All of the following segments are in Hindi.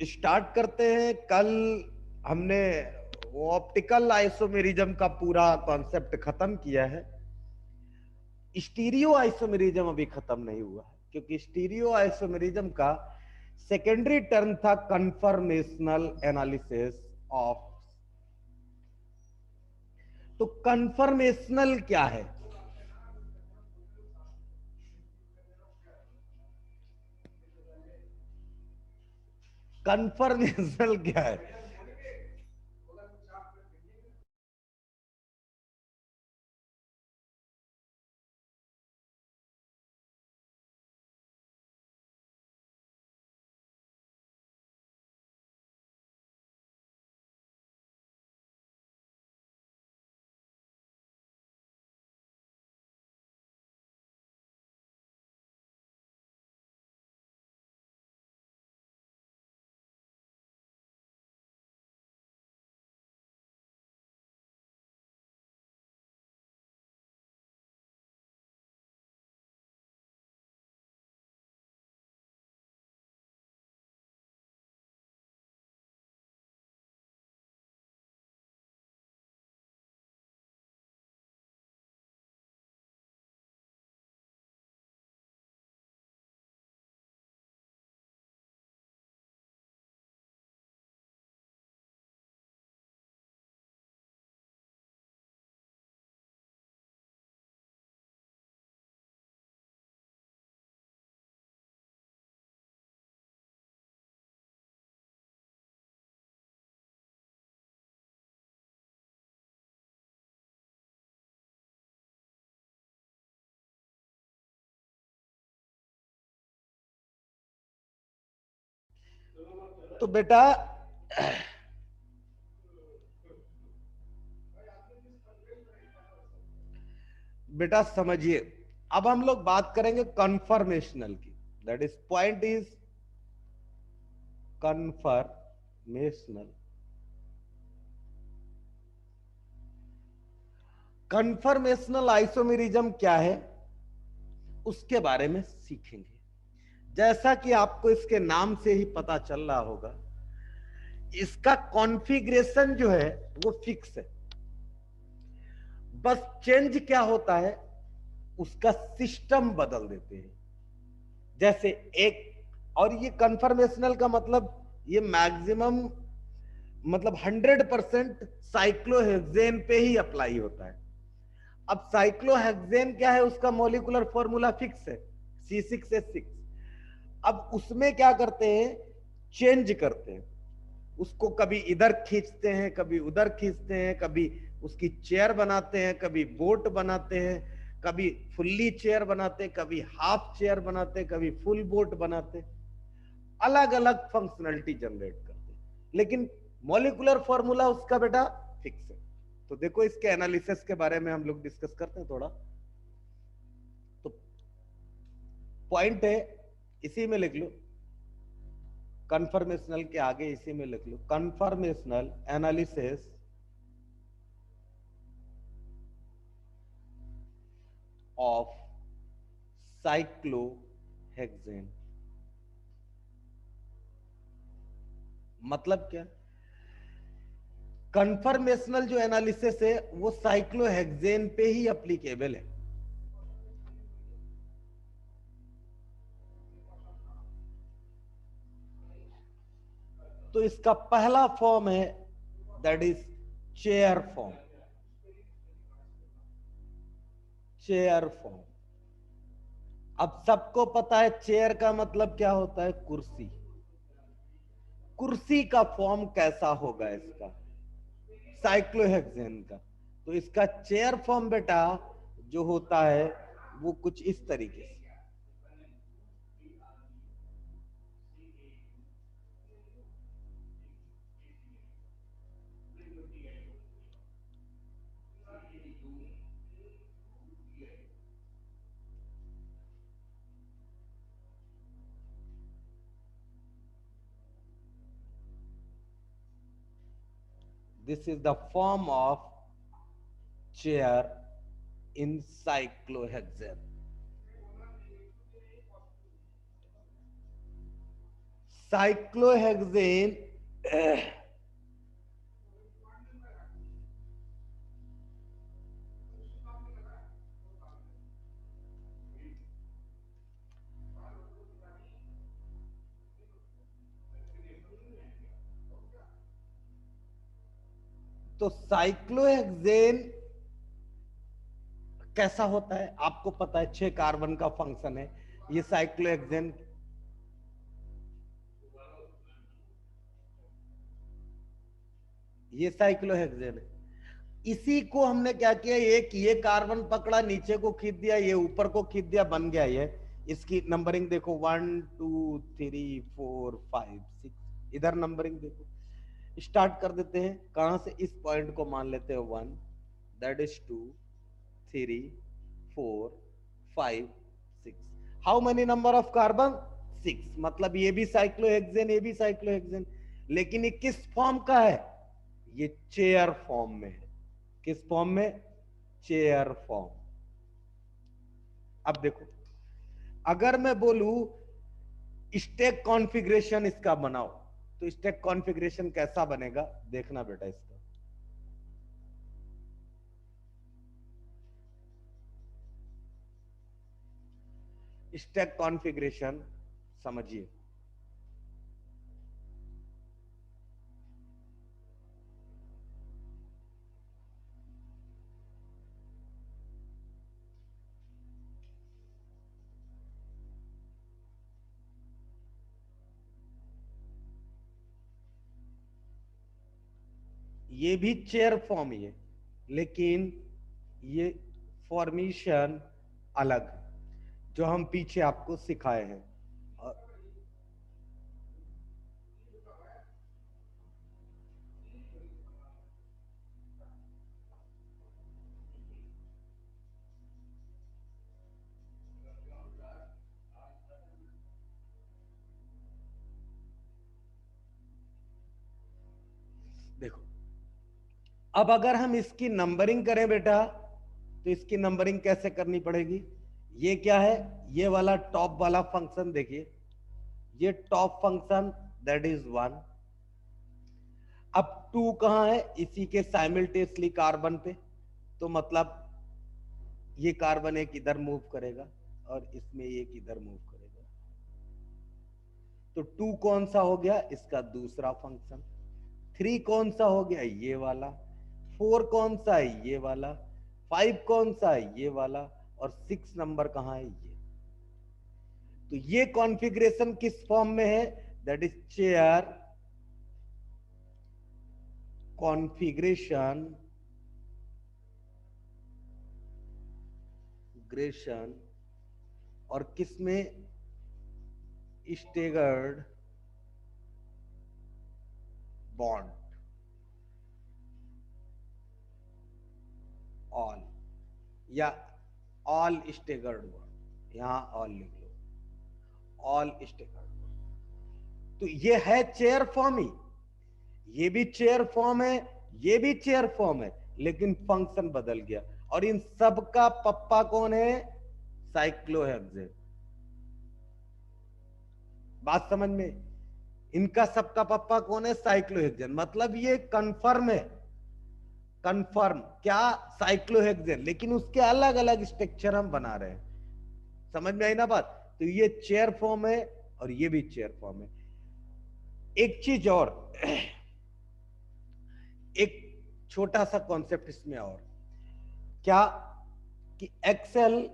स्टार्ट करते हैं। कल हमने वो ऑप्टिकल आइसोमेरिज्म का पूरा कॉन्सेप्ट खत्म किया है। स्टीरियो आइसोमेरिज्म अभी खत्म नहीं हुआ है, क्योंकि स्टीरियो आइसोमेरिज्म का सेकेंडरी टर्म था कन्फर्मेशनल एनालिसिस ऑफ। तो कन्फर्मेशनल क्या है? कन्फर्मेशनल क्या है? तो बेटा समझिए, अब हम लोग बात करेंगे कन्फर्मेशनल की। That is point is conformational. Conformational isomerism क्या है उसके बारे में सीखेंगे। जैसा कि आपको इसके नाम से ही पता चल रहा होगा, इसका कॉन्फ़िगरेशन जो है वो फिक्स है। बस चेंज क्या होता है, उसका सिस्टम बदल देते हैं। जैसे एक, और ये कन्फर्मेशनल का मतलब ये मैक्सिमम मतलब 100% साइक्लोहेक्सेन पे ही अप्लाई होता है। अब साइक्लोहेक्सेन क्या है, उसका मॉलिक्यूलर फॉर्मूला फिक्स है, C6H6। अब उसमें क्या करते हैं, चेंज करते हैं उसको, कभी इधर खींचते हैं, कभी उधर खींचते हैं, कभी उसकी चेयर बनाते हैं, कभी बोट बनाते हैं, कभी फुल्ली चेयर बनाते हैं, कभी हाफ चेयर बनाते हैं, कभी फुल बोट बनाते हैं। अलग अलग फंक्शनलिटी जनरेट करते हैं, लेकिन मॉलिक्यूलर फॉर्मूला उसका बेटा फिक्स है। तो देखो, इसके एनालिसिस के बारे में हम लोग डिस्कस करते हैं थोड़ा। तो पॉइंट है, इसी में लिख लो, कन्फर्मेशनल के आगे इसी में लिख लो, कन्फर्मेशनल एनालिसिस ऑफ साइक्लोहेक्सेन। मतलब क्या, कन्फर्मेशनल जो एनालिसिस है वो साइक्लोहेक्सेन पे ही एप्लीकेबल है। तो इसका पहला फॉर्म है, that is chair form. Chair form. अब सबको पता है चेयर का मतलब क्या होता है, कुर्सी। कुर्सी का फॉर्म कैसा होगा इसका, साइक्लोहेक्सेन का। तो इसका चेयर फॉर्म बेटा जो होता है वो कुछ इस तरीके से। This is the form of chair in cyclohexane. Cyclohexane तो साइक्लोहेक्सेन कैसा होता है आपको पता है, 6 कार्बन का फंक्शन है ये साइक्लोहेक्सेन। ये साइक्लोहेक्सेन है। इसी को हमने क्या किया, एक ये कार्बन पकड़ा, नीचे को खींच दिया, ये ऊपर को खींच दिया, बन गया ये। इसकी नंबरिंग देखो 1 2 3 4 5 6, इधर नंबरिंग देखो। स्टार्ट कर देते हैं कहां से, इस पॉइंट को मान लेते हैं 1, that is 2 3 4 5 6। How many number of carbon, 6। मतलब ये भी साइक्लोहेक्सेन, ये भी साइक्लोहेक्सेन, लेकिन ये किस फॉर्म का है, ये चेयर फॉर्म में है। किस फॉर्म में, चेयर फॉर्म। अब देखो, अगर मैं बोलूं स्टैक कॉन्फ़िगरेशन इसका बनाओ, तो स्टैक कॉन्फ़िगरेशन कैसा बनेगा देखना बेटा। इसका स्टैक कॉन्फ़िगरेशन समझिए। ये भी चेयर फॉर्म ही है, लेकिन ये फॉर्मेशन अलग है, जो हम पीछे आपको सिखाए हैं। देखो, अब अगर हम इसकी नंबरिंग करें बेटा, तो इसकी नंबरिंग कैसे करनी पड़ेगी। ये क्या है, ये वाला टॉप वाला फंक्शन देखिए, ये टॉप फंक्शन दैट इज 1। अब 2 कहां है, इसी के साइमल्टेनियसली कार्बन पे, तो मतलब ये कार्बन एक इधर मूव करेगा और इसमें एक इधर मूव करेगा, तो 2 कौन सा हो गया, इसका दूसरा फंक्शन। 3 कौन सा हो गया, ये वाला। 4 कौन सा है, ये वाला। 5 कौन सा है, ये वाला। और 6 नंबर कहां है, ये। तो ये कॉन्फ़िगरेशन किस फॉर्म में है, that is chair configuration Grecian, और किसमें, स्टेगर्ड बॉन्ड, ऑल, या ऑल स्टेगर्ड बॉन्ड, यहां ऑल लिख लो, ऑल स्टेगर्ड बॉन्ड। तो ये है चेयर फॉर्म ही, ये भी चेयर फॉर्म है, ये भी चेयर फॉर्म है, लेकिन फंक्शन बदल गया। और इन सब का पप्पा कौन है, साइक्लोहेक्सेन। बात समझ में, इनका सबका पप्पा कौन है, साइक्लोहेक्सेन। मतलब ये कंफर्म है, कंफर्म क्या, साइक्लोहेक्सेन, लेकिन उसके अलग अलग स्ट्रक्चर हम बना रहे हैं। समझ में आई ना बात। तो ये चेयर फॉर्म है और ये भी चेयर फॉर्म है। एक चीज और, एक छोटा सा कॉन्सेप्ट इसमें और क्या, कि axial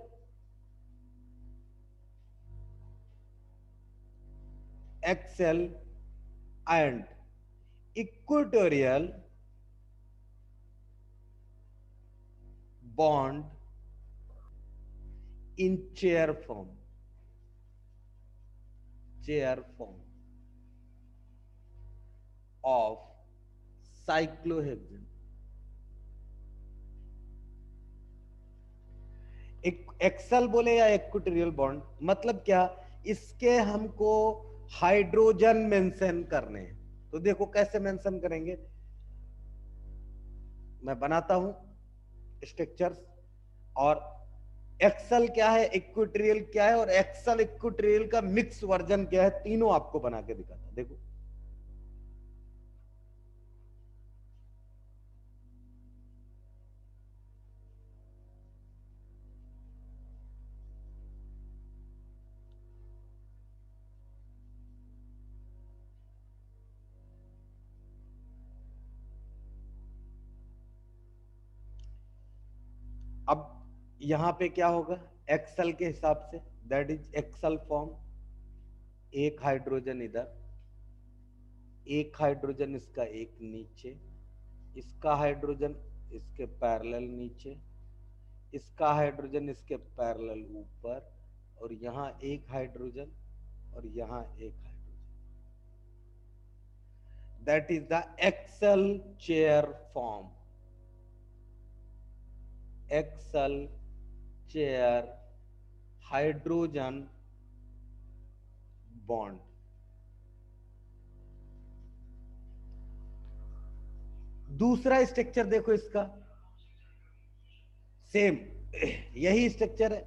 and equatorial bond in chair form of cyclohexane. Axial बोले या इक्वेटोरियल बॉन्ड, मतलब क्या, इसके हमको हाइड्रोजन मेंशन करने हैं। तो देखो कैसे मेंशन करेंगे, मैं बनाता हूं स्ट्रक्चर्स और एक्सल क्या है, इक्विटोरियल क्या है, और एक्सल इक्विटोरियल का मिक्स वर्जन क्या है, तीनों आपको बना के दिखाता। देखो अब यहां पे क्या होगा एक्सल के हिसाब से, दैट इज एक्सल फॉर्म। एक हाइड्रोजन इधर, एक हाइड्रोजन इसका एक नीचे, इसका हाइड्रोजन इसके पैरेलल नीचे, इसका हाइड्रोजन इसके पैरेलल ऊपर, और यहां एक हाइड्रोजन और यहां एक hydrogen. That is the axial chair form. Axial chair hydrogen bond. दूसरा स्ट्रक्चर देखो इसका, सेम यही स्ट्रक्चर है,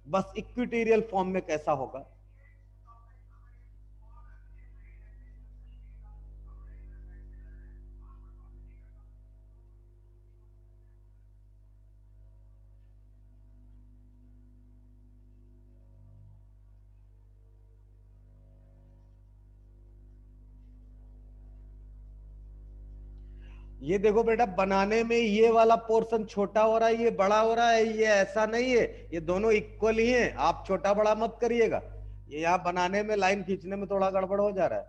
बस इक्विटोरियल फॉर्म में कैसा होगा। ये देखो बेटा, बनाने में ये वाला पोर्शन छोटा हो रहा है, ये बड़ा हो रहा है, ये ऐसा नहीं है, ये दोनों इक्वल ही हैं, आप छोटा बड़ा मत करिएगा। ये यहाँ बनाने में लाइन खींचने में थोड़ा गड़बड़ हो जा रहा है।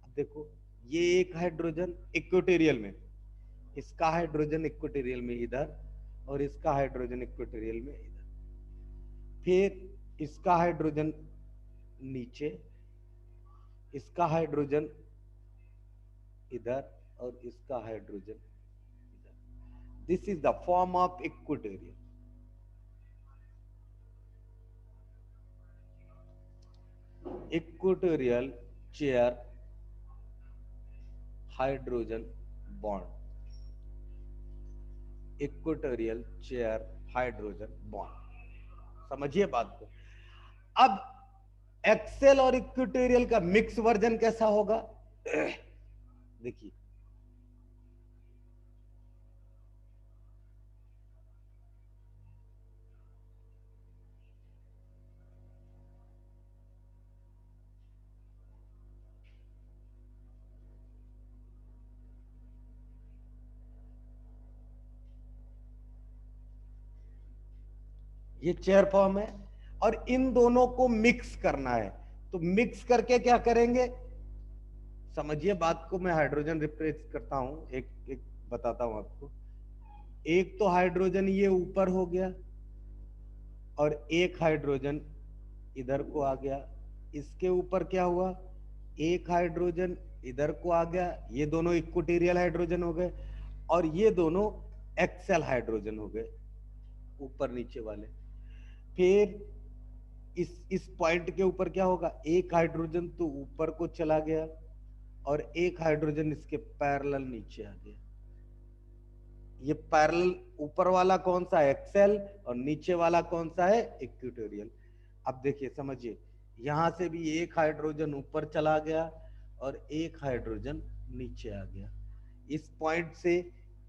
अब देखो, ये एक हाइड्रोजन इक्वेटोरियल में, इसका हाइड्रोजन इक्वेटोरियल में इधर, और इसका हाइड्रोजन इक्वेटोरियल में इधर, फिर इसका हाइड्रोजन नीचे, इसका हाइड्रोजन इधर, और इसका हाइड्रोजन इधर। This is the form of equatorial. Equatorial chair hydrogen bond. Equatorial chair hydrogen bond, समझिए बात को। अब एक्सेल और इक्वेटोरियल का मिक्स वर्जन कैसा होगा देखिए, ये चेयर फॉर्म है, और इन दोनों को मिक्स करना है। तो मिक्स करके क्या करेंगे, समझिए बात को। मैं हाइड्रोजन रिप्लेस करता हूं, एक एक बताता हूं आपको। एक तो हाइड्रोजन ये ऊपर हो गया, और एक हाइड्रोजन इधर को आ गया। इसके ऊपर क्या हुआ, एक हाइड्रोजन इधर को आ गया, ये दोनों इक्विटोरियल हाइड्रोजन हो गए, और ये दोनों एक्सेल हाइड्रोजन हो गए, ऊपर नीचे वाले। फिर इस पॉइंट के ऊपर क्या होगा, एक हाइड्रोजन तो ऊपर को चला गया, और एक हाइड्रोजन इसके पैरेलल नीचे आ गया। ये पैरेलल ऊपर वाला कौन सा है, एक्सेल, और नीचे वाला कौन सा है, इक्वेटोरियल। अब देखिए समझिए, यहां से भी एक हाइड्रोजन ऊपर चला गया, और एक हाइड्रोजन नीचे आ गया। इस पॉइंट से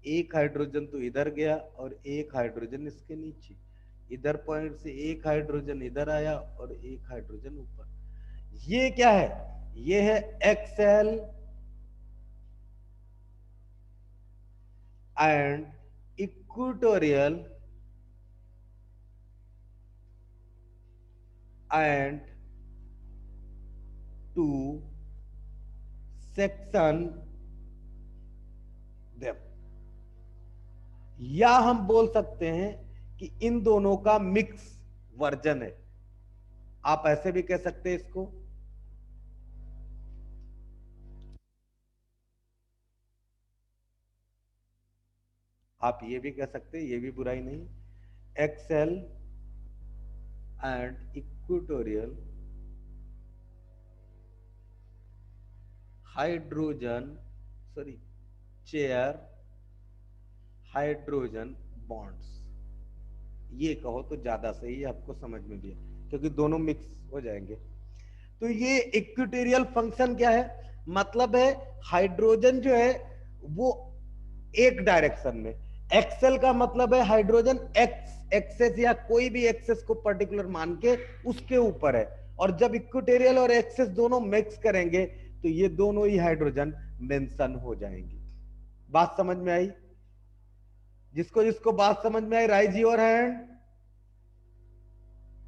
एक हाइड्रोजन तो इधर गया, और एक हाइड्रोजन इसके नीचे। इधर पॉइंट से एक हाइड्रोजन इधर आया, और एक हाइड्रोजन ऊपर। ये क्या है, ये है axial and equatorial and to section them. या हम बोल सकते हैं कि इन दोनों का मिक्स वर्जन है, आप ऐसे भी कह सकते हैं इसको। आप ये भी कह सकते हैं, ये भी बुराई नहीं। Axial and equatorial hydrogen, sorry, chair hydrogen bonds. ये कहो तो ज्यादा सही है, आपको समझ में भी है, क्योंकि दोनों मिक्स हो जाएंगे। तो ये इक्विटोरियल फंक्शन क्या है, मतलब है हाइड्रोजन जो है वो एक डायरेक्शन में, एक्सेल का मतलब है हाइड्रोजन एक्स एक्सेस या कोई भी एक्सेस को पर्टिकुलर मान के उसके ऊपर है, और जब इक्विटोरियल और एक्सेस दोनों मिक्स करेंगे तो ये दोनों ही हाइड्रोजन मेंशन हो जाएंगे। बात समझ में आई? जिसको जिसको बात समझ में आई राइज योर हैंड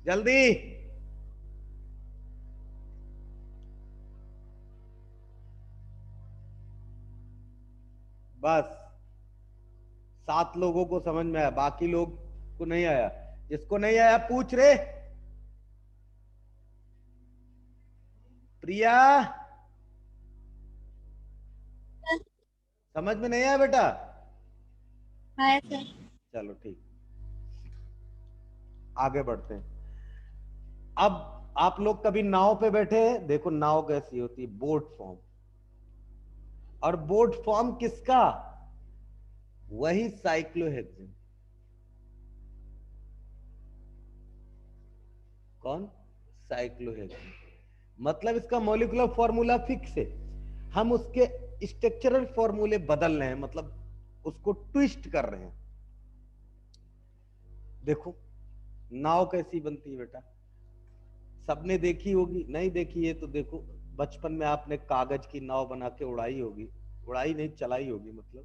जल्दी। बस 7 लोगों को समझ में आया, बाकी लोग को नहीं आया। जिसको नहीं आया पूछ रहे। प्रिया समझ में नहीं आया बेटा? हाँ सर। चलो ठीक, आगे बढ़ते हैं। अब आप लोग कभी नाव पे बैठे हैं? देखो नाव कैसी होती है, बोट फॉर्म। और बोट फॉर्म किसका? वही साइक्लोहेक्सेन। कौन? साइक्लोहेक्सेन। मतलब इसका मॉलिक्यूलर फॉर्मूला फिक्स है, हम उसके स्ट्रक्चरल फॉर्मूले बदल रहे हैं, मतलब उसको ट्विस्ट कर रहे हैं। देखो नाव कैसी बनती है बेटा, सबने देखी होगी, नहीं देखी है तो देखो, बचपन में आपने कागज की नाव बना के उड़ाई होगी, उड़ाई नहीं चलाई होगी मतलब।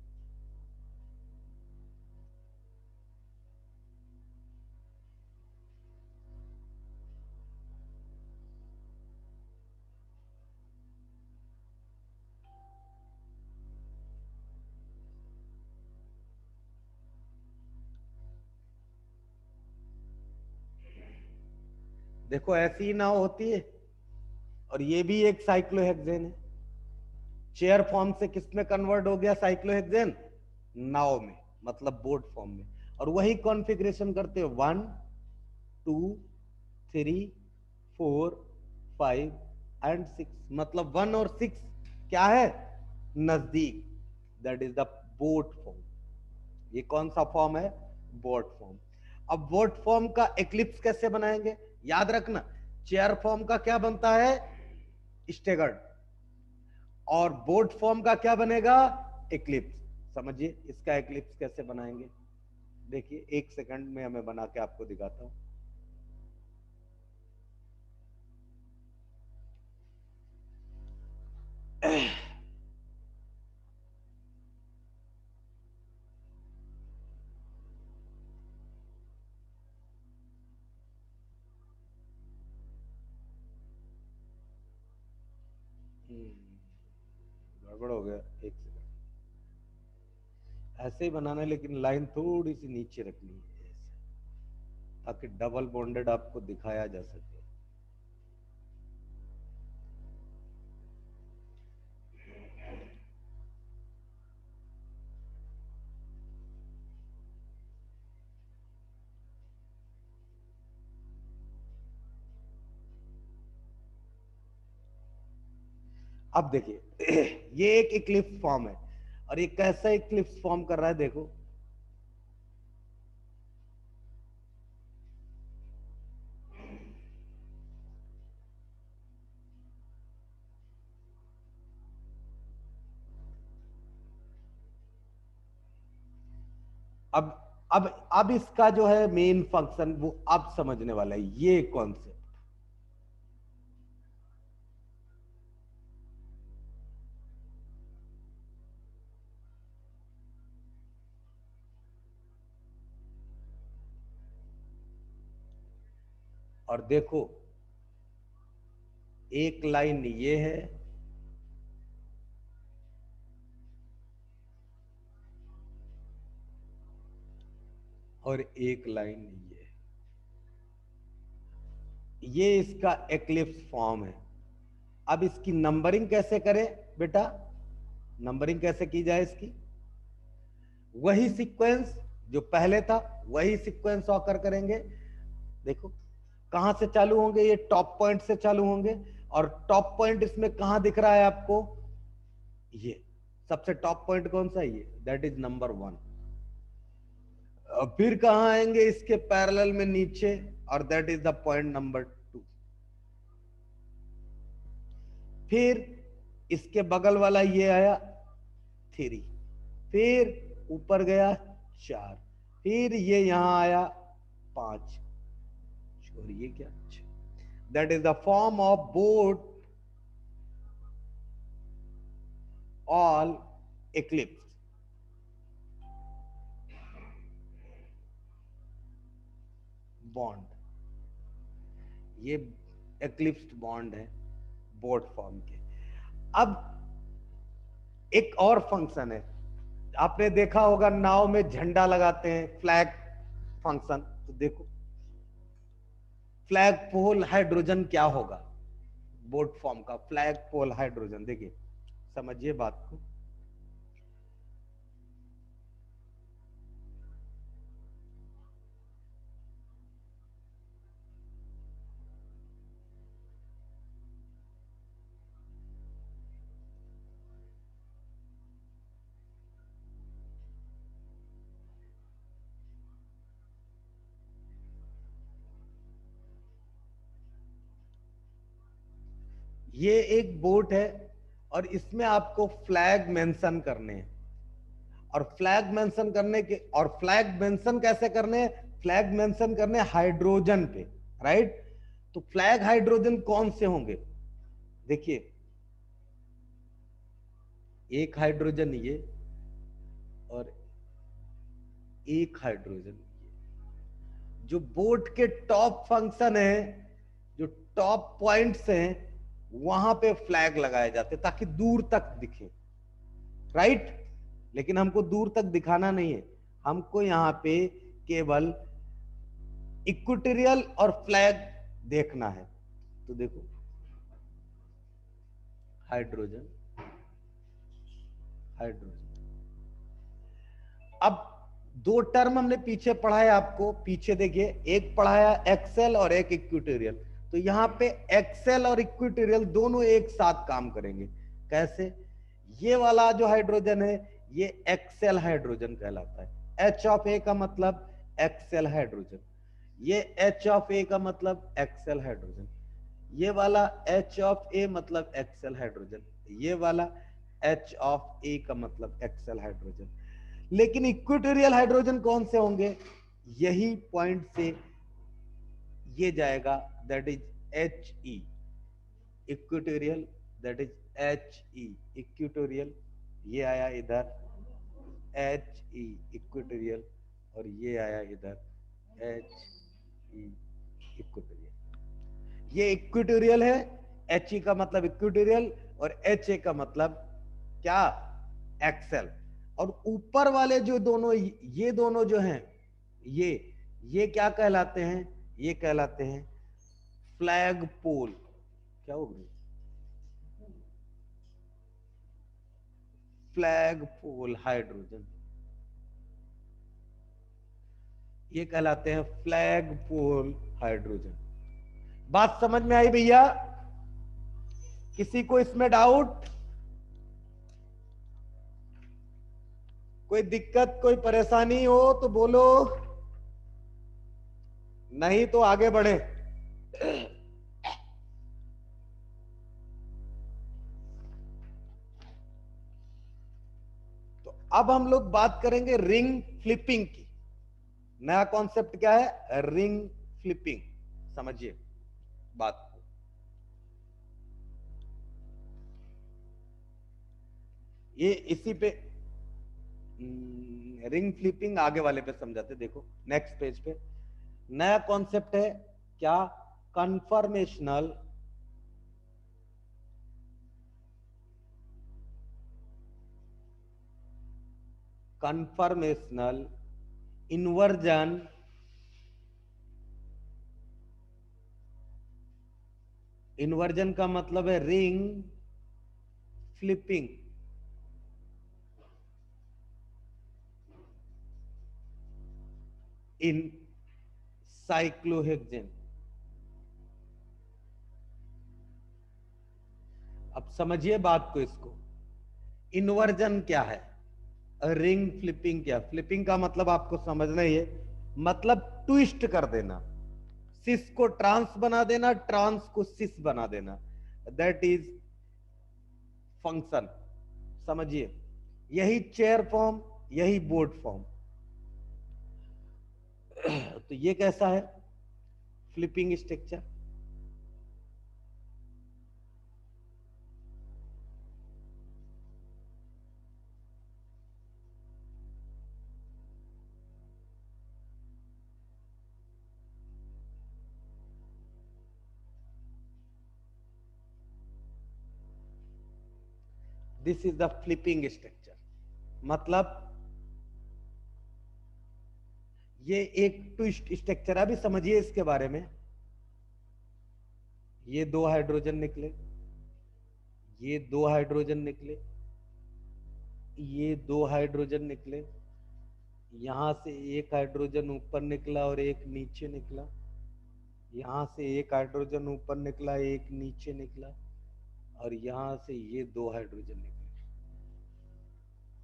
देखो ऐसी ही नाव होती है, और ये भी एक साइक्लोहेक्सेन है। चेयर फॉर्म से किस में कन्वर्ट हो गया साइक्लोहेक्सेन? नाव में, मतलब बोट फॉर्म में। और वही कॉन्फ़िगरेशन करते हो 1 2 3 4 5 एंड 6, मतलब 1 और 6 क्या है? नजदीक। That is the boat form. ये कौन सा फॉर्म है? Boat form. अब बोट फॉर्म का एक्लिप्स कैसे बनाएंगे? याद रखना, चेयर फॉर्म का क्या बनता है? स्टेगर्ड। और बोट फॉर्म का क्या बनेगा? एक्लिप्स। समझिए इसका एक्लिप्स कैसे बनाएंगे, देखिए 1 सेकंड में मैं बना के आपको दिखाता हूं। गड़बड़ हो गया, 1 सेकंड। ऐसे ही बनाना है, लेकिन लाइन थोड़ी सी नीचे रखनी है ऐसे, ताकि डबल बॉन्डेड आपको दिखाया जा सके। अब देखिए ये एक इक्लिप्स फॉर्म है, और ये कैसा इक्लिप्स फॉर्म कर रहा है देखो। अब अब इसका जो है मेन फंक्शन वो अब समझने वाला है, ये कॉन्सेप्ट। और देखो एक लाइन ये है, और एक लाइन ये इसका एक्लिप्स फॉर्म है। अब इसकी नंबरिंग कैसे करें बेटा? नंबरिंग कैसे की जाए इसकी? वही सीक्वेंस जो पहले था, वही सीक्वेंस ऑकर करेंगे। देखो कहां से चालू होंगे, ये टॉप पॉइंट से चालू होंगे, और टॉप पॉइंट इसमें कहां दिख रहा है आपको? ये सबसे टॉप पॉइंट कौन सा है? ये दैट इज नंबर 1। फिर कहां आएंगे इसके पैरेलल में नीचे, और that is the point number 2। फिर इसके बगल वाला ये आया 3, फिर ऊपर गया 4, फिर ये यहां आया 5, और ये क्या, that is the form of boat all eclipse. Bond, ये एक्लिप्स्ड बॉन्ड है बोट फॉर्म के। अब एक और फंक्शन है, आपने देखा होगा नाव में झंडा लगाते हैं, फ्लैग फंक्शन। तो देखो फ्लैग पोल हाइड्रोजन क्या होगा, बोट फॉर्म का फ्लैग पोल हाइड्रोजन। देखिए समझिए बात को। ये एक बोट है और इसमें आपको फ्लैग मेंशन करने हैं, और फ्लैग मेंशन करने के, और फ्लैग मेंशन कैसे करने हैं, फ्लैग मेंशन करने हाइड्रोजन पे, राइट। तो फ्लैग हाइड्रोजन कौन से होंगे, देखिए एक हाइड्रोजन ये, और एक हाइड्रोजन ये। जो बोट के टॉप फंक्शन है, जो टॉप पॉइंट्स हैं, वहां पे फ्लैग लगाए जाते ताकि दूर तक दिखे, राइट। लेकिन हमको दूर तक दिखाना नहीं है, हमको यहां पे केवल इक्वेटोरियल और फ्लैग देखना है। तो देखो हाइड्रोजन, हाइड्रोजन। अब दो टर्म हमने पीछे पढ़ाया आपको, पीछे देखिए, एक पढ़ाया एक्सेल और एक इक्वेटोरियल। तो यहाँ पे एक्सेल और इक्वेटोरियल दोनों एक साथ काम करेंगे। कैसे, ये वाला जो हाइड्रोजन है ये एक्सेल हाइड्रोजन कहलाता है। एच ऑफ ए का मतलब एक्सेल हाइड्रोजन, ये एच ऑफ ए का मतलब एक्सेल हाइड्रोजन, ये वाला एच ऑफ ए मतलब एक्सेल हाइड्रोजन, ये वाला एच ऑफ ए का मतलब एक्सेल हाइड्रोजन। लेकिन इक्वेटोरियल हाइड्रोजन कौन से होंगे, यही पॉइंट से ये जाएगा, that is H E, equatorial, that is H E equatorial. ये आया इधर एच ई इक्वेटोरियल, और ये आया इधर एच ई इक्वेटोरियल। ये इक्वेटोरियल है, एच ई का मतलब इक्वेटोरियल, और एच ए का मतलब क्या, एक्सेल। और ऊपर वाले जो दोनों, ये दोनों जो हैं, ये क्या कहलाते हैं, ये कहलाते हैं फ्लैग पोल। क्या हो गया, फ्लैग पोल हाइड्रोजन, ये कहलाते हैं फ्लैग पोल हाइड्रोजन। बात समझ में आई भैया, किसी को इसमें डाउट, कोई दिक्कत, कोई परेशानी हो तो बोलो, नहीं तो आगे बढ़े। तो अब हम लोग बात करेंगे रिंग फ्लिपिंग की। नया कॉन्सेप्ट क्या है, रिंग फ्लिपिंग। समझिए बात को। ये इसी पे रिंग फ्लिपिंग आगे वाले पे समझाते, देखो नेक्स्ट पेज पे नया कॉन्सेप्ट है क्या, कन्फर्मेशनल कन्फर्मेशनल इन्वर्जन इन्वर्जन का मतलब है रिंग फ्लिपिंग। इन साइक्लोहेक्सेन। अब समझिए बात को, इसको इन्वर्जन क्या है, रिंग फ्लिपिंग क्या, फ्लिपिंग का मतलब आपको समझना ही है, मतलब ट्विस्ट कर देना, सिस को ट्रांस बना देना, ट्रांस को सिस बना देना, दैट इज फंक्शन। समझिए, यही चेयर फॉर्म, यही बोर्ड फॉर्म। तो ये कैसा है flipping structure. This is the flipping structure. मतलब ये एक ट्विस्ट स्ट्रक्चर है। अभी समझिए इसके बारे में। ये दो हाइड्रोजन निकले, ये दो हाइड्रोजन निकले, ये दो हाइड्रोजन निकले, यहां से एक हाइड्रोजन ऊपर निकला और एक नीचे निकला, यहां से एक हाइड्रोजन ऊपर निकला, एक नीचे निकला, और यहां से ये दो हाइड्रोजन निकले।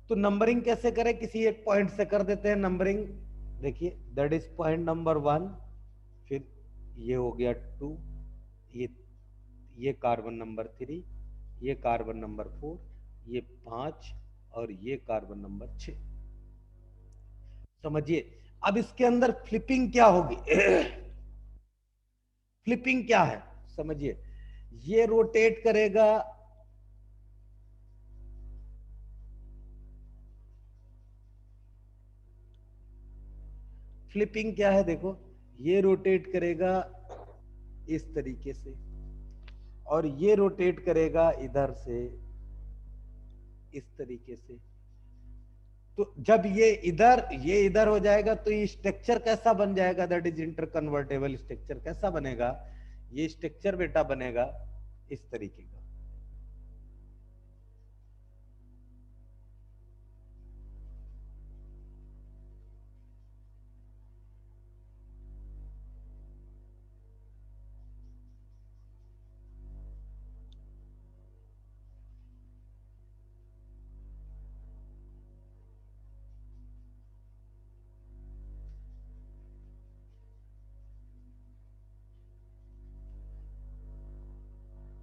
तो नंबरिंग कैसे करें, किसी एक पॉइंट से कर देते हैं नंबरिंग। देखिए, दैट इज पॉइंट नंबर 1, फिर ये हो गया 2, ये कार्बन नंबर 3, ये कार्बन नंबर 4, ये 5, और ये कार्बन नंबर 6। समझिए, अब इसके अंदर फ्लिपिंग क्या होगी। फ्लिपिंग क्या है समझिए, ये रोटेट करेगा, फ्लिपिंग क्या है देखो, ये रोटेट करेगा इस तरीके से, और ये रोटेट करेगा इधर से इस तरीके से। तो जब ये इधर हो जाएगा तो ये स्ट्रक्चर कैसा बन जाएगा, that is inter convertible structure. कैसा बनेगा ये स्ट्रक्चर बेटा, बनेगा इस तरीके का।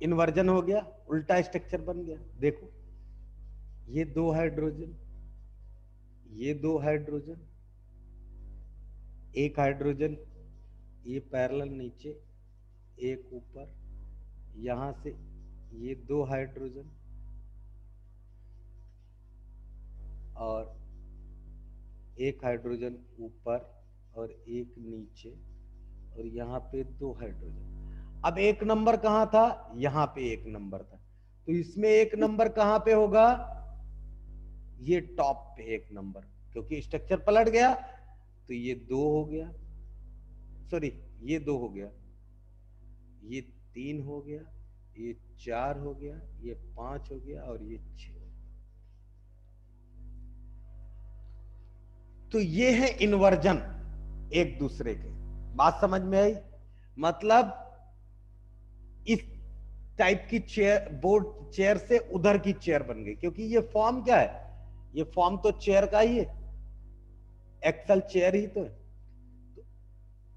इन्वर्जन हो गया, उल्टा स्ट्रक्चर बन गया। देखो, ये दो हाइड्रोजन, ये दो हाइड्रोजन, एक हाइड्रोजन, ये पैरेलल नीचे, एक ऊपर, यहां से ये दो हाइड्रोजन, और एक हाइड्रोजन ऊपर और एक नीचे, और यहाँ पे दो हाइड्रोजन। अब एक नंबर कहां था, यहां पे एक नंबर था, तो इसमें एक नंबर कहां पे होगा, ये टॉप पे एक नंबर, क्योंकि स्ट्रक्चर पलट गया। तो ये दो हो गया, सॉरी, ये दो हो गया, ये तीन हो गया, ये चार हो गया, ये पांच हो गया, और ये छह। तो ये है इन्वर्जन एक दूसरे के। बात समझ में आई, मतलब इस टाइप की चेयर, बोर्ड चेयर से उधर की चेयर बन गई, क्योंकि ये फॉर्म क्या है, ये फॉर्म तो चेयर का ही है, एक्सल चेयर ही तो है। तो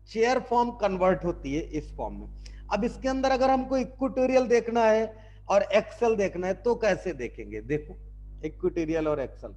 चेयर फॉर्म कन्वर्ट होती है इस फॉर्म में। अब इसके अंदर अगर हमको इक्वेटोरियल देखना है और एक्सल देखना है तो कैसे देखेंगे, देखो इक्वेटोरियल और एक्सल।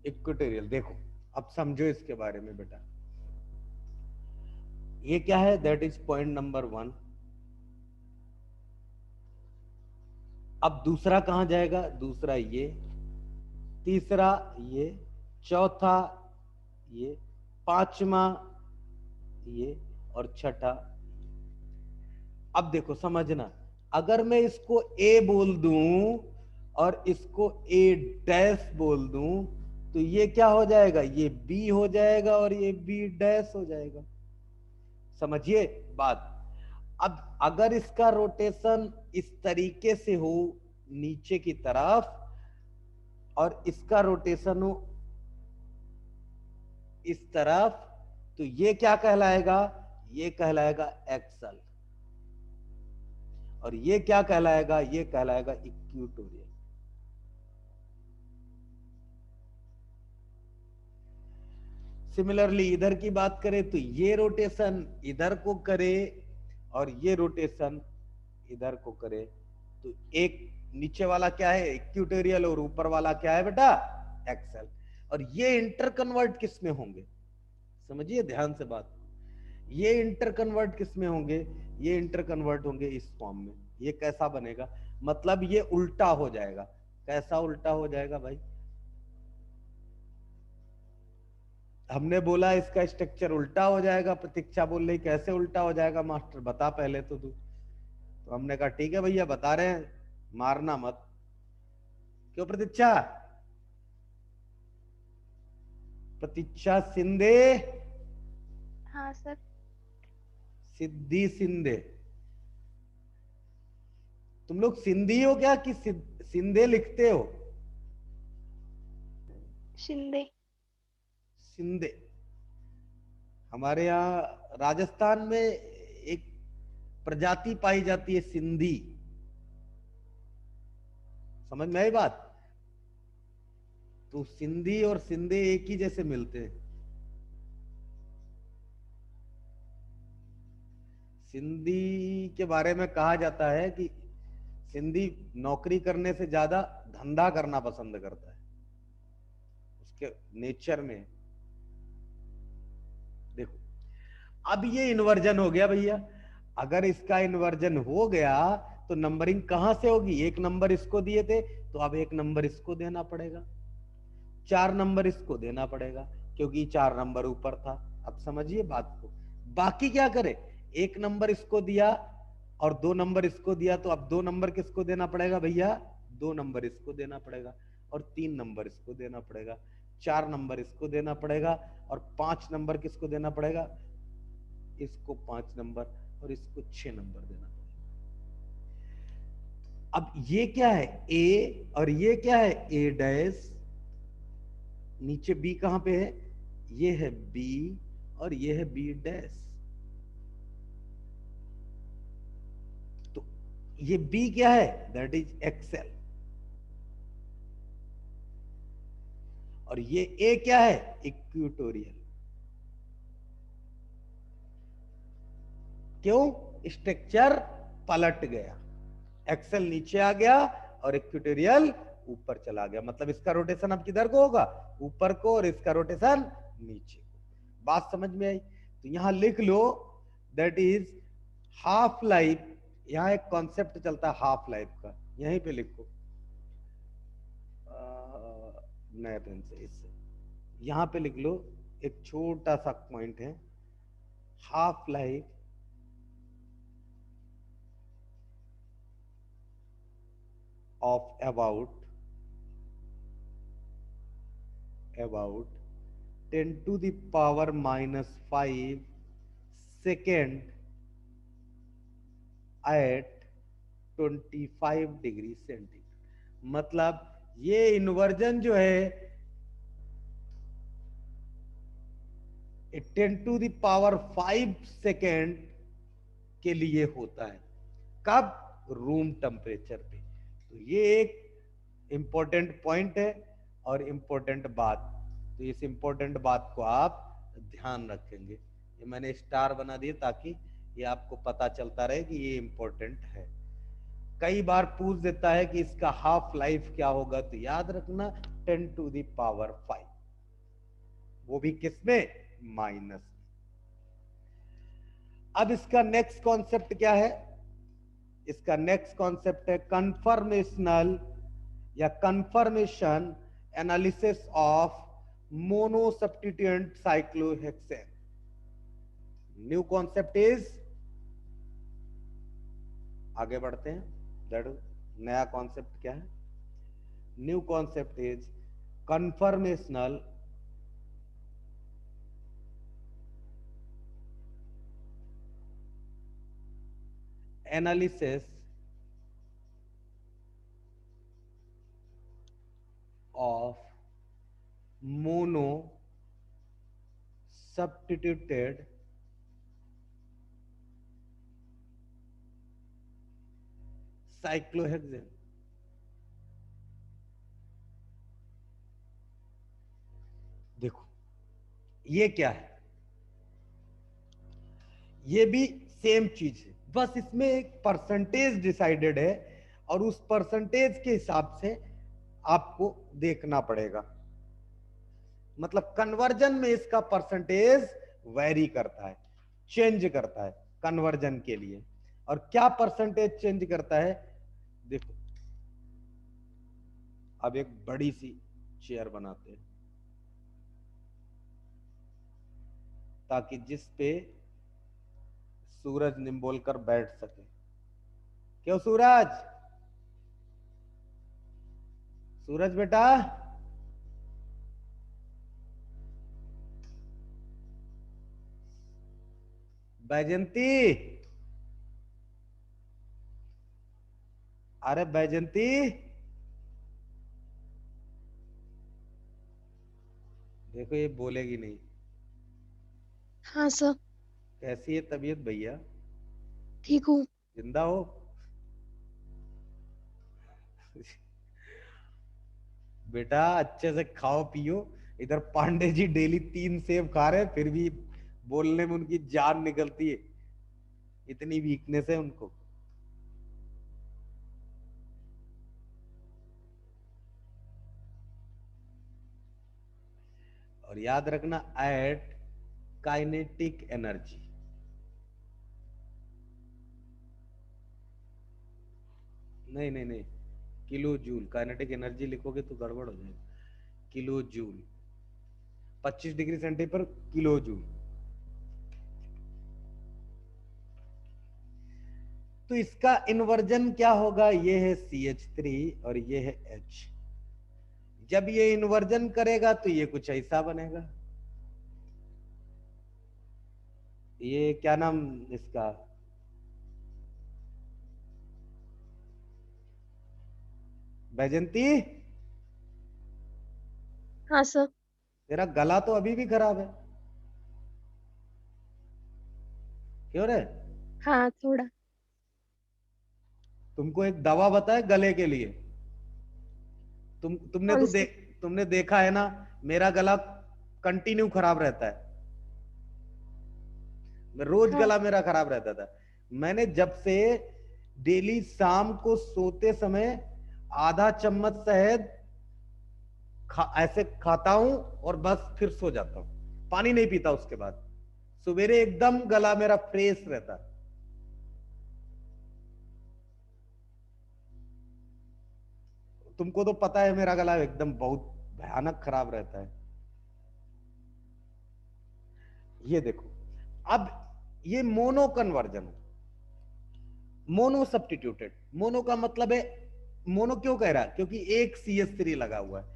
इक्वेटोरियल देखो, अब समझो इसके बारे में बेटा। ये क्या है, दैट इज पॉइंट नंबर 1। अब दूसरा कहां जाएगा, दूसरा ये, तीसरा ये, चौथा ये, पांचवा ये, और छठा। अब देखो समझना, अगर मैं इसको ए बोल दूं और इसको ए डैश बोल दूं तो ये क्या हो जाएगा, ये बी हो जाएगा और ये बी डैश हो जाएगा। समझिए बात। अब अगर इसका रोटेशन इस तरीके से हो नीचे की तरफ और इसका रोटेशन हो इस तरफ, तो ये क्या कहलाएगा, ये कहलाएगा एक्सल, और ये क्या कहलाएगा, ये कहलाएगा इक्वेटोरियल। सिमिलरली इधर की बात करें तो ये रोटेशन इधर को करे और ये रोटेशन इधर को करे, तो एक नीचे वाला क्या है, इक्वेटोरियल, और ऊपर वाला क्या है बेटा, एक्सल। और ये इंटर कन्वर्ट किस में होंगे, समझिए ध्यान से बात, ये इंटर कन्वर्ट किस में होंगे, ये इंटर कन्वर्ट होंगे इस फॉर्म में। ये कैसा बनेगा, मतलब ये उल्टा हो जाएगा। कैसा उल्टा हो जाएगा भाई, हमने बोला इसका स्ट्रक्चर उल्टा हो जाएगा, प्रतीक्षा बोल रही कैसे उल्टा हो जाएगा मास्टर बता पहले तो तू। तो हमने कहा ठीक है भैया बता रहे हैं, मारना मत। क्यों प्रतीक्षा, प्रतीक्षा सिंधे, हाँ सर। सिद्धि सिंधे, तुम लोग सिंधी हो क्या कि सिंधे लिखते हो, शिंदे। सिंधे। हमारे यहाँ राजस्थान में एक प्रजाति पाई जाती है सिंधी, समझ में आई बात। तो सिंधी और सिंधे एक ही जैसे मिलते हैं। सिंधी के बारे में कहा जाता है कि सिंधी नौकरी करने से ज्यादा धंधा करना पसंद करता है, उसके नेचर में। देखो अब ये इन्वर्जन हो गया भैया, अगर इसका इन्वर्जन हो गया तो नंबरिंग कहां से होगी, एक नंबर इसको दिए थे तो अब एक नंबर इसको देना पड़ेगा, 4 नंबर इसको देना पड़ेगा क्योंकि 4 नंबर ऊपर था। अब समझिए बात को, बाकी क्या करे, एक नंबर इसको दिया और 2 नंबर इसको दिया, तो अब 2 नंबर किसको देना पड़ेगा भैया, 2 नंबर इसको देना पड़ेगा और 3 नंबर इसको देना पड़ेगा, 4 नंबर इसको देना पड़ेगा और 5 नंबर किसको देना पड़ेगा, इसको 5 नंबर और इसको 6 नंबर देना पड़ेगा। अब ये क्या है ए और ये क्या है ए डैश, नीचे बी कहां पे है, ये है बी और ये है बी डैश। तो ये बी क्या है, दैट इज एक्सेल, और ये ए क्या है, इक्वेटोरियल। क्यों, स्ट्रक्चर पलट गया, एक्सेल नीचे आ गया और इक्वेटोरियल ऊपर चला गया, मतलब इसका रोटेशन अब किधर को होगा, ऊपर को, और इसका रोटेशन नीचे को। बात समझ में आई। तो यहां लिख लो दैट इज हाफ लाइफ, यहां एक कॉन्सेप्ट चलता है हाफ लाइफ का, यहीं पे लिखो नए पेन से, इससे यहां पे लिख लो, एक छोटा सा पॉइंट है, half life of about 10 to the power minus 5 second at 25 degree centigrade. मतलब ये इन्वर्जन जो है 10 to the power 5 सेकेंड के लिए होता है, कब, रूम टेम्परेचर पे। तो ये एक इंपॉर्टेंट पॉइंट है और इंपॉर्टेंट बात, तो इस इंपॉर्टेंट बात को आप ध्यान रखेंगे। ये मैंने स्टार बना दिए ताकि ये आपको पता चलता रहे कि ये इंपॉर्टेंट है। कई बार पूछ देता है कि इसका हाफ लाइफ क्या होगा, तो याद रखना 10 to the power 5, वो भी किसमें, माइनस में। अब इसका नेक्स्ट कॉन्सेप्ट क्या है, इसका नेक्स्ट कॉन्सेप्ट है कन्फर्मेशनल या conformation analysis of mono substituent cyclohexane. New concept is, आगे बढ़ते हैं, दैट नया कॉन्सेप्ट क्या है? New concept is conformational analysis of mono substituted cyclohexane। देखो ये क्या है, ये भी सेम चीज है, बस इसमें एक परसेंटेज डिसाइडेड है और उस परसेंटेज के हिसाब से आपको देखना पड़ेगा। मतलब कन्वर्जन में इसका परसेंटेज वेरी करता है, चेंज करता है कन्वर्जन के लिए। और क्या परसेंटेज चेंज करता है? देखो अब एक बड़ी सी चेयर बनाते हैं ताकि जिस पे सूरज निम्बोलकर बैठ सके। क्यों सूरज? सूरज बेटा, बैजंती, अरे बैजंती, देखो ये बोलेगी नहीं। हाँ सर। कैसी है तबीयत भैया? ठीक हूँ। जिंदा हो? बेटा अच्छे से खाओ पियो। इधर पांडे जी डेली 3 सेब खा रहे हैं, फिर भी बोलने में उनकी जान निकलती है, इतनी वीकनेस है उनको। और याद रखना एट काइनेटिक एनर्जी। नहीं नहीं नहीं, किलो जूल। काइनेटिक एनर्जी लिखोगे तो गड़बड़ हो जाएगा। किलो जूल, 25 डिग्री सेंटीग्रेड पर किलो जूल। तो इसका इन्वर्जन क्या होगा? ये है CH3 और ये है H। जब ये इन्वर्जन करेगा तो ये कुछ ऐसा बनेगा। ये क्या नाम इसका? बैजंती, हाँ सर। तेरा गला तो अभी भी खराब है, क्यों रे? हाँ थोड़ा। तुमको एक दवा बताए गले के लिए? तुमने कौन तो सी? तुमने देखा है ना, मेरा गला कंटिन्यू खराब रहता है। रोज हाँ। गला मेरा खराब रहता था। मैंने जब से डेली शाम को सोते समय आधा चम्मच शहद ऐसे खाता हूं और बस फिर सो जाता हूं, पानी नहीं पीता उसके बाद। सवेरे एकदम गला मेरा फ्रेश रहता। तुमको तो पता है मेरा गला एकदम बहुत भयानक खराब रहता है। ये देखो, अब ये mono conversion, mono substituted. Mono का मतलब है, मोनो क्यों कह रहा? क्योंकि एक CH3 लगा हुआ है,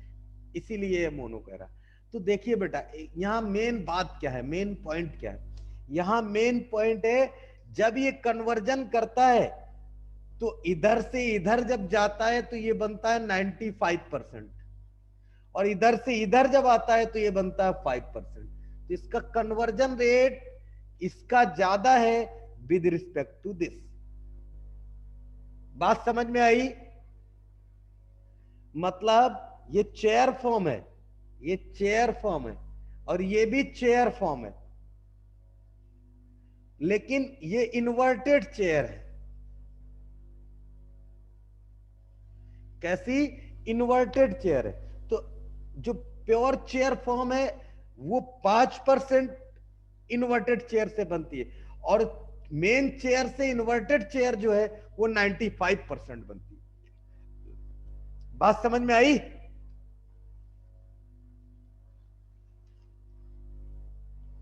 इसीलिए ये मोनो कह रहा। तो देखिए बेटा, यहां मेन बात क्या है, मेन पॉइंट क्या है? यहां मेन पॉइंट है, जब ये कन्वर्जन करता है तो इधर से इधर जब जाता है तो ये बनता है 95%, और इधर से इधर जब आता है तो ये बनता है 5%। तो इसका कन्वर्जन रेट इसका ज्यादा है विद रिस्पेक्ट टू दिस। बात समझ में आई? मतलब ये चेयर फॉर्म है, ये चेयर फॉर्म है और ये भी चेयर फॉर्म है, लेकिन ये इन्वर्टेड चेयर है। कैसी? इन्वर्टेड चेयर है। तो जो प्योर चेयर फॉर्म है वो 5% इन्वर्टेड चेयर से बनती है, और मेन चेयर से इन्वर्टेड चेयर जो है वो 95% बनती है। बात समझ में आई?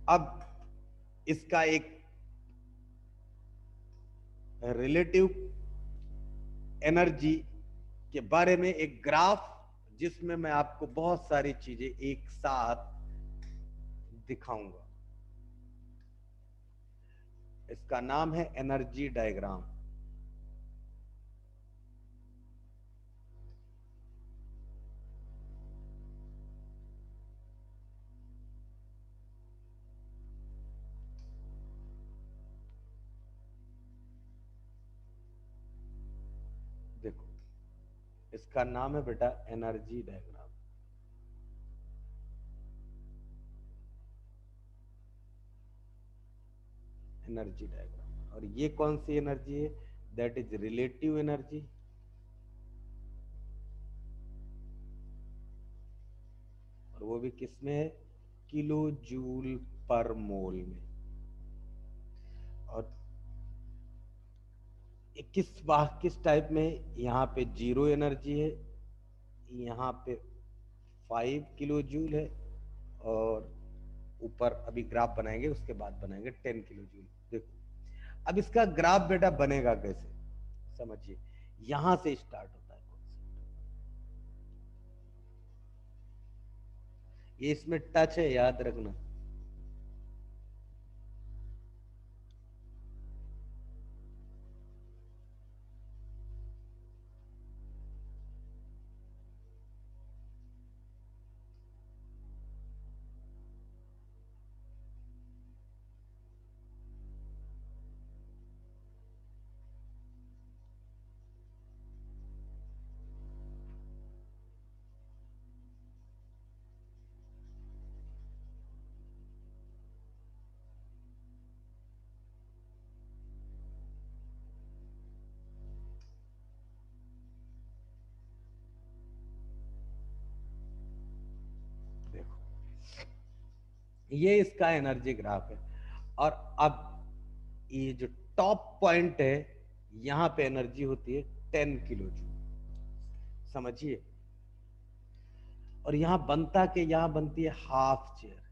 अब इसका एक रिलेटिव एनर्जी के बारे में एक ग्राफ, जिसमें मैं आपको बहुत सारी चीजें एक साथ दिखाऊंगा। इसका नाम है एनर्जी डायग्राम। देखो, इसका नाम है बेटा एनर्जी डायग्राम। Energy diagram. और ये कौन सी एनर्जी है? That is relative energy. और वो भी किसमें है? किलो जूल पर मोल में। और किस टाइप में? यहाँ पे 0 एनर्जी है, यहाँ पे 5 किलो जूल है, और ऊपर अभी ग्राफ बनाएंगे, उसके बाद बनाएंगे 10 किलो जूल। देखो, अब इसका ग्राफ बेटा बनेगा कैसे, समझिए। यहां से स्टार्ट होता है ये, इसमें टच है, याद रखना। देखो, ये इसका एनर्जी ग्राफ है। और अब ये जो टॉप पॉइंट है, यहां पे एनर्जी होती है 10 किलो जूल, समझिए। और यहां बनता के, यहां बनती है हाफ चेयर।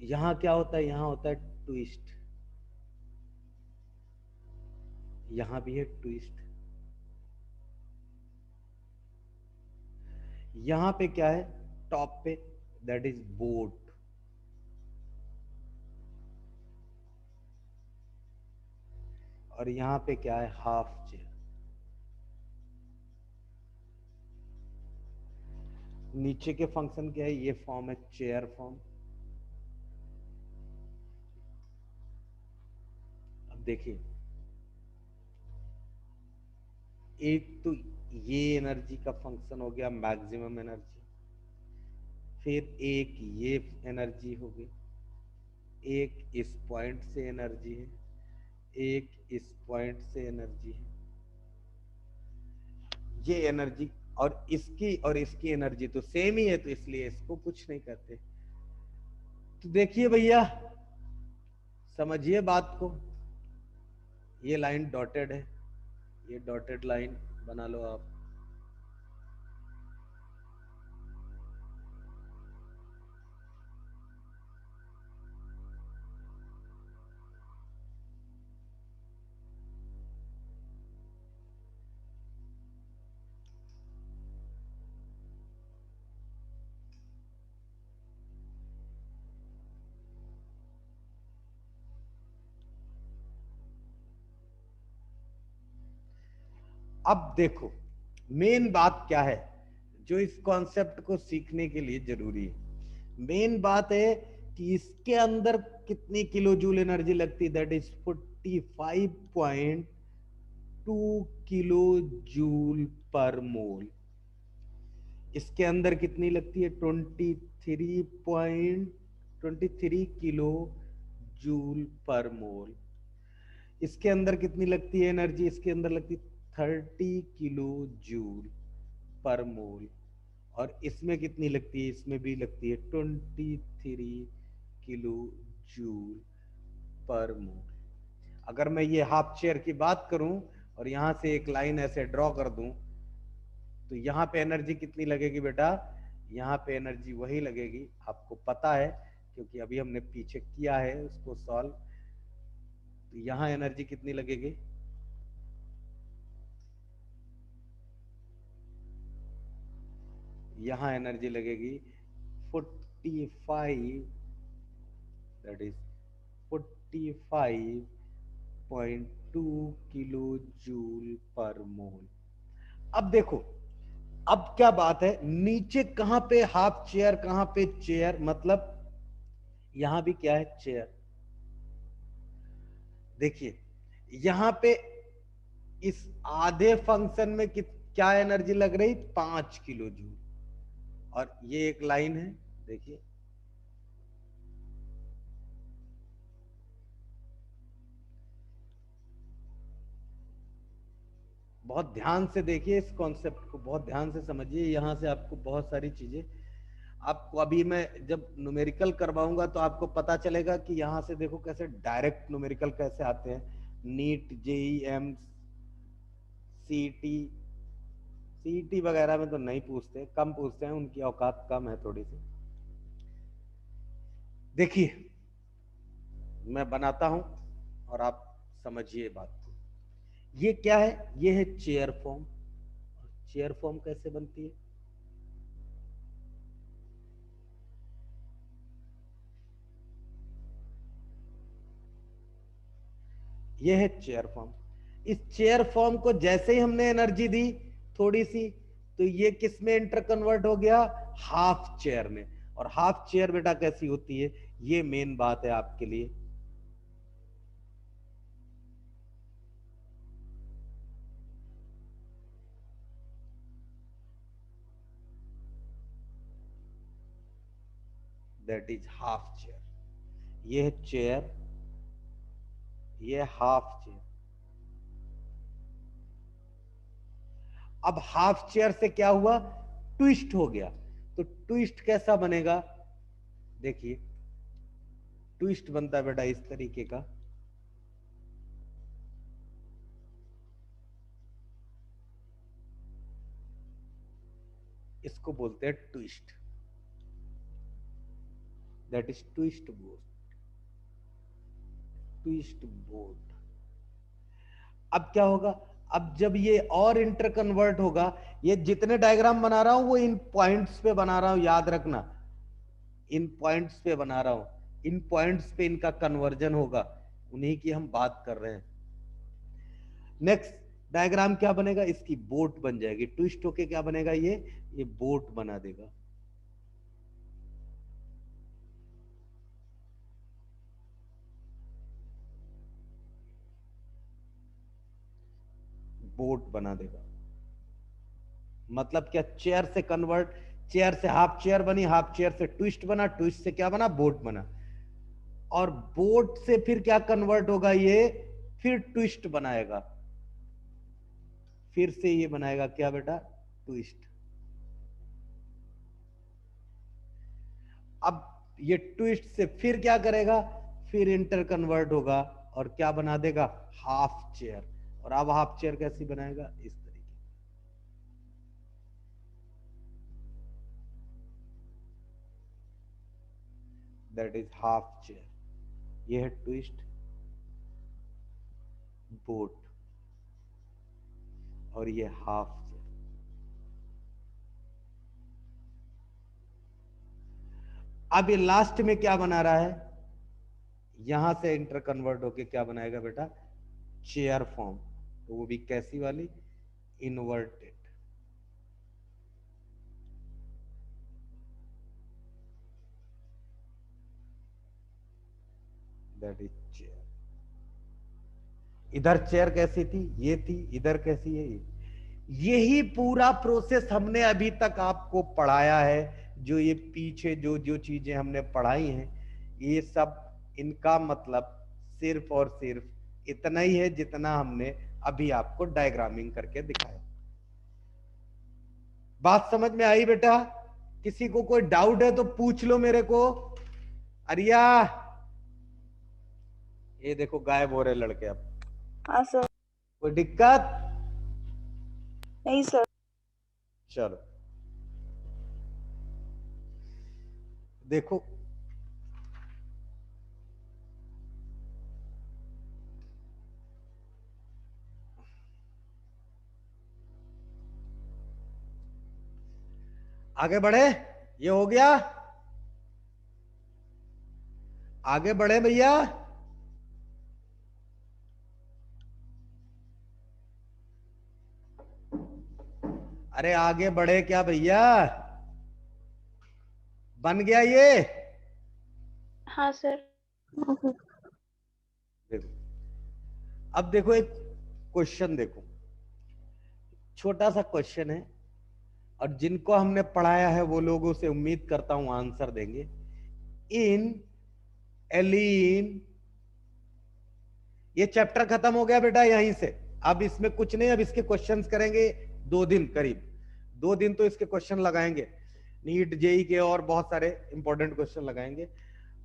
यहां क्या होता है? यहां होता है ट्विस्ट। यहां भी है ट्विस्ट। यहां पे क्या है? टॉप पे, दैट इज बोट। और यहां पे क्या है? Half chair. नीचे के फंक्शन क्या है? ये फॉर्म है चेयर फॉर्म। अब देखिए, एक तो ये एनर्जी का फंक्शन हो गया मैक्सिमम एनर्जी, फिर एक ये एनर्जी हो गई, एक इस पॉइंट से एनर्जी है, एक इस पॉइंट से एनर्जी है, ये एनर्जी। और इसकी एनर्जी तो सेम ही है, तो इसलिए इसको कुछ नहीं करते। तो देखिए भैया, समझिए बात को। ये लाइन डॉटेड है, ये डॉटेड लाइन बना लो आप। अब देखो, मेन बात क्या है जो इस कॉन्सेप्ट को सीखने के लिए जरूरी है? मेन बात है कि इसके अंदर कितनी किलो जूल एनर्जी लगती है, दैट इज 45.2 किलो जूल पर मोल। इसके अंदर कितनी लगती है? 23.23 किलो जूल पर मोल। इसके अंदर कितनी लगती है एनर्जी? इसके अंदर लगती 30 किलो जूल पर मोल। और इसमें कितनी लगती है, इसमें भी लगती है 23 किलो जूल पर मोल। अगर मैं ये हाफ चेयर की बात करूं और यहां से एक लाइन ऐसे ड्रॉ कर दूं तो यहाँ पे एनर्जी कितनी लगेगी बेटा, यहाँ पे एनर्जी वही लगेगी, आपको पता है क्योंकि अभी हमने पीछे किया है उसको सॉल्व। तो यहाँ एनर्जी कितनी लगेगी, यहाँ एनर्जी लगेगी 45, दैट इज 45.2 किलो जूल पर मोल। अब देखो, अब क्या बात है, नीचे कहां पे हाफ चेयर कहां पे चेयर, मतलब यहां भी क्या है, चेयर। देखिए यहां पे इस आधे फंक्शन में क्या एनर्जी लग रही, 5 किलो जूल। और ये एक लाइन है, देखिए बहुत ध्यान से देखिए, इस कॉन्सेप्ट को बहुत ध्यान से समझिए, यहां से आपको बहुत सारी चीजें, आपको अभी मैं जब न्यूमेरिकल करवाऊंगा तो आपको पता चलेगा कि यहां से देखो कैसे डायरेक्ट न्यूमेरिकल कैसे आते हैं। नीट, जेईएम, सीटी, सीटी वगैरह में तो नहीं पूछते, कम पूछते हैं, उनकी औकात कम है थोड़ी सी। देखिए मैं बनाता हूं और आप समझिए बात को। ये क्या है, ये है चेयर फॉर्म। चेयर फॉर्म कैसे बनती है, ये है चेयर फॉर्म। इस चेयर फॉर्म को जैसे ही हमने एनर्जी दी थोड़ी सी, तो ये किस में इंटर कन्वर्ट हो गया, हाफ चेयर में। और हाफ चेयर बेटा कैसी होती है, ये मेन बात है आपके लिए। That is half chair. ये है चेयर, ये हाफ चेयर। अब हाफ चेयर से क्या हुआ, ट्विस्ट हो गया। तो ट्विस्ट कैसा बनेगा, देखिए ट्विस्ट बनता है बेटा इस तरीके का, इसको बोलते हैं twist, that is twist board, twist board. अब क्या होगा, अब जब ये और इंटर कन्वर्ट होगा, ये जितने डायग्राम बना रहा हूं वो इन पॉइंट्स पे बना रहा हूं, याद रखना, इन पॉइंट्स पे बना रहा हूं, इन पॉइंट्स पे इनका कन्वर्जन होगा, उन्हीं की हम बात कर रहे हैं। नेक्स्ट डायग्राम क्या बनेगा, इसकी बोट बन जाएगी, ट्विस्ट होके क्या बनेगा, ये बोट बना देगा। बोट बना देगा, मतलब क्या, चेयर से कन्वर्ट, चेयर से हाफ चेयर बनी, हाफ चेयर से ट्विस्ट बना, ट्विस्ट से क्या बना, बोट बना। और बोट से फिर क्या कन्वर्ट होगा, ये फिर ट्विस्ट बनाएगा, फिर से ये बनाएगा क्या बेटा, ट्विस्ट। अब ये ट्विस्ट से फिर क्या करेगा, फिर इंटर कन्वर्ट होगा और क्या बना देगा, हाफ चेयर। और अब हाफ चेयर कैसी बनाएगा, इस तरीके, दैट इज हाफ चेयर। ये है ट्विस्ट, बोट, और ये हाफ चेयर। अब ये लास्ट में क्या बना रहा है, यहां से इंटर कन्वर्ट होके क्या बनाएगा बेटा, चेयर फॉर्म। तो वो भी कैसी वाली, इन्वर्टेड, दैट इज चेयर। इधर चेयर कैसी थी, ये थी, इधर कैसी है, ये। यही पूरा प्रोसेस हमने अभी तक आपको पढ़ाया है। जो ये पीछे जो जो चीजें हमने पढ़ाई हैं, ये सब, इनका मतलब सिर्फ और सिर्फ इतना ही है जितना हमने अभी आपको डायग्रामिंग करके दिखाया। बात समझ में आई बेटा? किसी को कोई डाउट है तो पूछ लो मेरे को। अरिया, ये देखो गायब हो रहे लड़के अब। हाँ सर। कोई दिक्कत? नहीं सर। चलो देखो, आगे बढ़े। ये हो गया, आगे बढ़े भैया। अरे आगे बढ़े क्या भैया? बन गया ये? हाँ सर। देखो, अब देखो एक क्वेश्चन देखो, छोटा सा क्वेश्चन है, और जिनको हमने पढ़ाया है वो लोगों से उम्मीद करता हूं आंसर देंगे। इन एलीन, ये चैप्टर खत्म हो गया बेटा यहीं से। अब इसमें कुछ नहीं, अब इसके क्वेश्चंस करेंगे 2 दिन, करीब 2 दिन तो इसके क्वेश्चन लगाएंगे, नीट जेई के और बहुत सारे इंपॉर्टेंट क्वेश्चन लगाएंगे।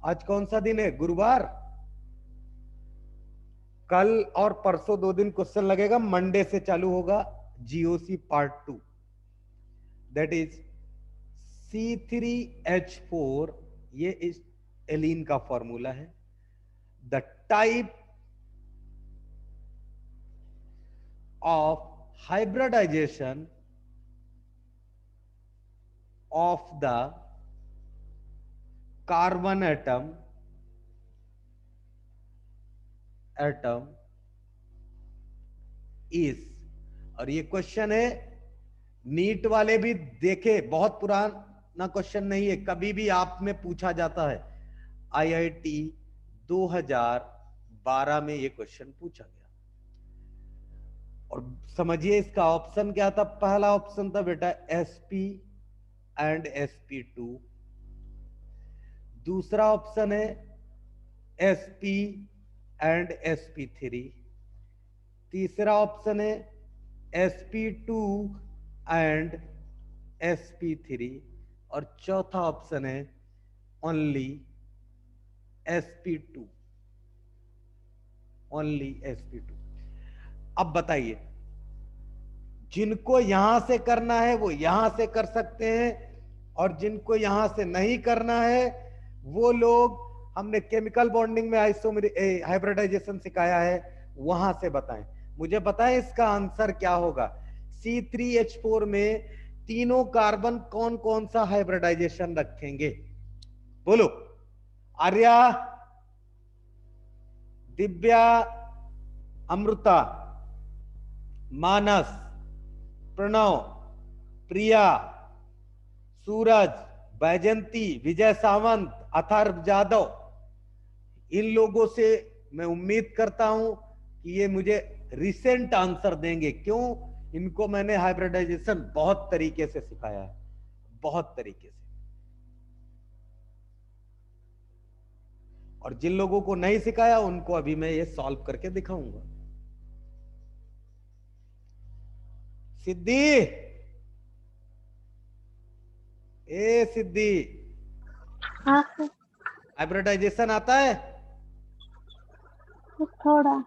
आज कौन सा दिन है? गुरुवार। कल और परसों 2 दिन क्वेश्चन लगेगा। मंडे से चालू होगा GOC part 2, that is C3H4। ये इस एलीन का फॉर्मूला है। The type of hybridization of the carbon atom is, और ये क्वेश्चन है, नीट वाले भी देखे, बहुत पुराना क्वेश्चन नहीं है, कभी भी आप में पूछा जाता है। IIT 2012 में ये क्वेश्चन पूछा गया। और समझिए इसका ऑप्शन क्या था। पहला ऑप्शन था बेटा sp एंड sp2, दूसरा ऑप्शन है sp एंड sp3, तीसरा ऑप्शन है sp2 एंड sp3, और चौथा ऑप्शन है ओनली sp2, ओनली sp2। अब बताइए, जिनको यहां से करना है वो यहां से कर सकते हैं, और जिनको यहां से नहीं करना है वो लोग, हमने केमिकल बॉन्डिंग में हाइब्रिडाइजेशन सिखाया है, वहां से बताएं। मुझे बताएं इसका आंसर क्या होगा। C3H4 में तीनों कार्बन कौन कौन सा हाइब्रिडाइजेशन रखेंगे? बोलो। आर्या, दिव्या, अमृता, मानस, प्रणव, प्रिया, सूरज, बैजंती, विजय सावंत, अथर्व जादव, इन लोगों से मैं उम्मीद करता हूं कि ये मुझे रिसेंट आंसर देंगे। क्यों? इनको मैंने हाइब्रिडाइजेशन बहुत तरीके से सिखाया है, बहुत तरीके से। और जिन लोगों को नहीं सिखाया उनको अभी मैं ये सॉल्व करके दिखाऊंगा। सिद्धि, ए सिद्धि, हाँ सर। हाइब्रिडाइजेशन आता है? थोड़ा।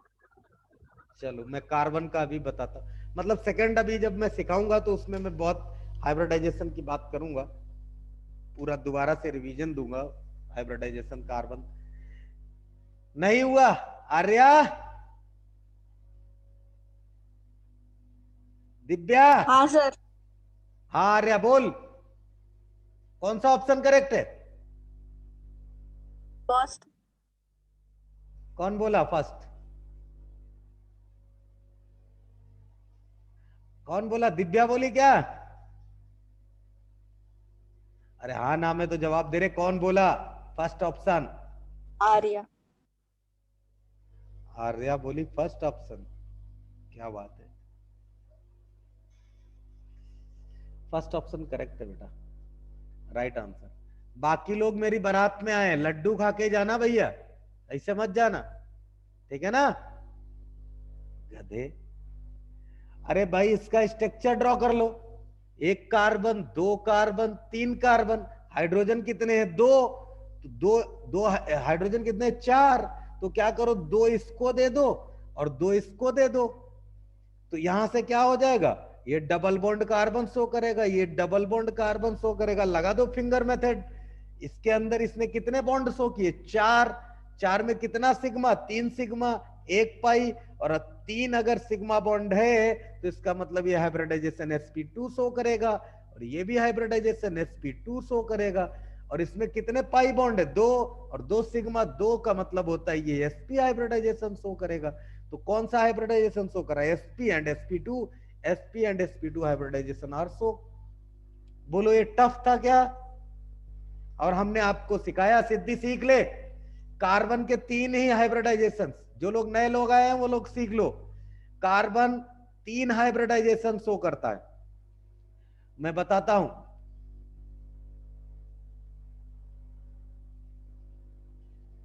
चलो मैं कार्बन का भी बताता, मतलब सेकंड अभी जब मैं सिखाऊंगा तो उसमें मैं बहुत हाइब्रिडाइजेशन की बात करूंगा, पूरा दोबारा से रिवीजन दूंगा। हाइब्रिडाइजेशन कार्बन नहीं हुआ। आर्या, दिव्या, हाँ सर। हाँ आर्या बोल, कौन सा ऑप्शन करेक्ट है? फर्स्ट। कौन बोला फर्स्ट? कौन बोला? दिव्या बोली क्या? अरे हाँ ना में तो जवाब दे रहे, कौन बोला फर्स्ट ऑप्शन? आर्या। आर्या बोली फर्स्ट ऑप्शन, क्या बात है, फर्स्ट ऑप्शन करेक्ट है बेटा, राइट आंसर। बाकी लोग मेरी बारात में आए, लड्डू खा के जाना भैया, ऐसे मत जाना, ठीक है ना गधे। अरे भाई इसका स्ट्रक्चर ड्रॉ कर लो, एक कार्बन, दो कार्बन, तीन कार्बन। हाइड्रोजन कितने हैं? दो। तो दो हाइड्रोजन कितने हैं? चार। तो क्या करो, दो इसको दे दो और दो इसको दे दो। तो यहां से क्या हो जाएगा, ये डबल बॉन्ड कार्बन शो करेगा, ये डबल बॉन्ड कार्बन शो करेगा। लगा दो फिंगर मेथड। इसके अंदर इसने कितने बॉन्ड शो किए? चार। चार में कितना सिग्मा? तीन सिग्मा, एक पाई। और तीन अगर सिग्मा बॉन्ड है तो इसका मतलब ये हाइब्रिडाइजेशन sp2 शो करेगा, और ये भी हाइब्रिडाइजेशन sp2 शो करेगा। और इसमें कितने पाई बॉन्ड है? दो। और दो सिग्मा, दो का मतलब होता है ये sp हाइब्रिडाइजेशन शो करेगा। तो कौन सा हाइब्रिडाइजेशन शो कर रहा है? sp and sp2। sp and sp2 hybridization are show. बोलो ये टफ था क्या? और हमने आपको सिखाया, सिद्धि सीख ले, कार्बन के तीन ही हाइब्रिडाइजेशन। जो लोग नए लोग आए हैं वो लोग सीख लो, कार्बन तीन हाइब्रिडाइजेशन शो करता है। मैं बताता हूं।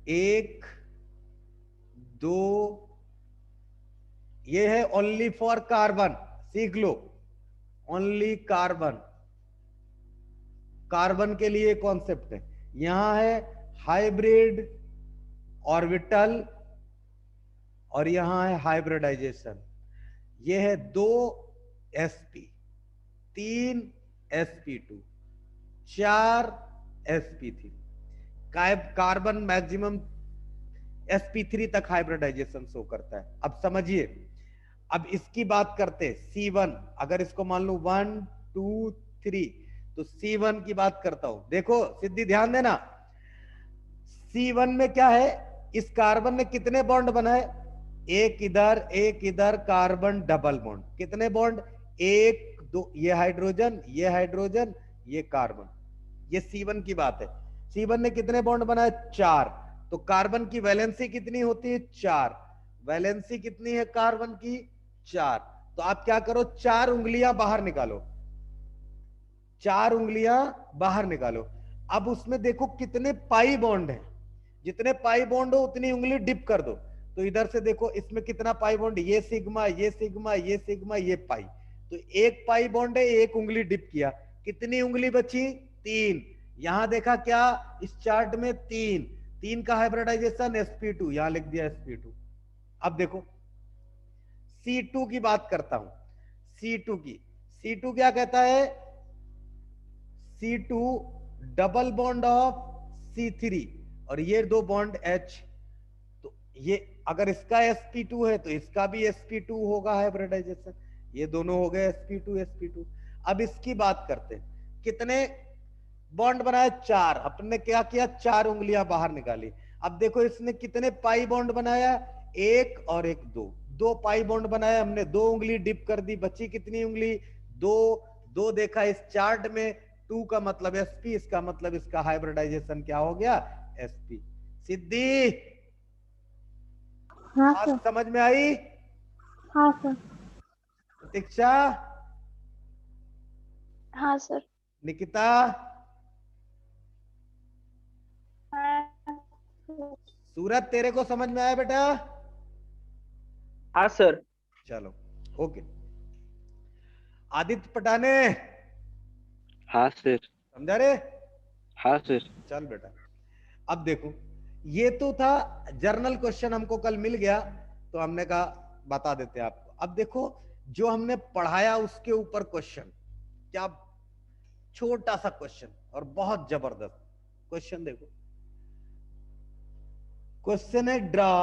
एक, दो, ये है ओनली फॉर कार्बन, सीख लो, ओनली कार्बन। कार्बन के लिए कॉन्सेप्ट है। यहां है हाइब्रिड ऑर्बिटल और यहां है हाइब्रिडाइजेशन। ये है दो sp, तीन sp2, चार sp3। कार्बन मैक्सिमम sp3 तक हाइब्रिडाइजेशन शो करता है। अब समझिए, अब इसकी बात करते हैं C1। अगर इसको मान लो 1 2 3, तो C1 की बात करता हूं। देखो सिद्धि ध्यान देना, C1 में क्या है, इस कार्बन ने कितने बॉन्ड बनाए? एक इधर कार्बन डबल बॉन्ड। कितने बॉन्ड? एक, दो, ये हाइड्रोजन, ये हाइड्रोजन, ये कार्बन। ये C1 की बात है। C1 ने कितने बॉन्ड बनाए? चार। तो कार्बन की वैलेंसी कितनी होती है? चार। वैलेंसी कितनी है कार्बन की? चार। तो आप क्या करो, चार उंगलियां बाहर निकालो, चार उंगलियां बाहर निकालो। अब उसमें देखो कितने पाई बॉन्ड है, जितने पाई बॉन्ड हो उतनी उंगली डिप कर दो। तो इधर से देखो इसमें कितना पाई बॉन्ड, ये सिग्मा, ये सिग्मा, ये सिग्मा, ये पाई। तो एक पाई बॉन्ड है, एक उंगली डिप किया, कितनी उंगली बची? तीन। यहां देखा क्या, इस चार्ट में तीन, तीन का हाइब्रिडाइजेशन sp2, यहां लिख दिया sp2। अब देखो C2 की बात करता हूं, C2 की। C2 क्या कहता है? C2 double bond of C3 और ये दो बॉन्ड H। तो ये अगर इसका sp2 है तो इसका भी sp2 होगा हाइब्रिडाइजेशन। ये दोनों हो गए sp2 sp2। अब इसकी बात करते हैं, कितने बॉन्ड बनाए? चार। अपने क्या किया, चार उंगलियां बाहर निकाली। अब देखो इसने कितने पाई बॉन्ड बनाया? एक और एक, दो। दो पाई बॉन्ड बनाया हमने, दो उंगली डिप कर दी, बची कितनी उंगली? दो। दो देखा इस चार्ट में, टू का मतलब sp, इसका मतलब इसका हाइब्रिडाइजेशन क्या हो गया? sp। सिद्धि हाँ बात सर। समझ में आई? हाँ सर। प्रतीक्षा, हाँ सर। निकिता, सूरत, तेरे को समझ में आया बेटा? हाँ सर। चलो ओके। आदित्य पटाने, हाँ सर। समझा रे? हाँ सर। चल बेटा, अब देखो, ये तो था जर्नल क्वेश्चन, हमको कल मिल गया तो हमने कहा बता देते हैं आपको। अब देखो जो हमने पढ़ाया उसके ऊपर क्वेश्चन, क्या छोटा सा क्वेश्चन और बहुत जबरदस्त क्वेश्चन। देखो क्वेश्चन है, ड्रा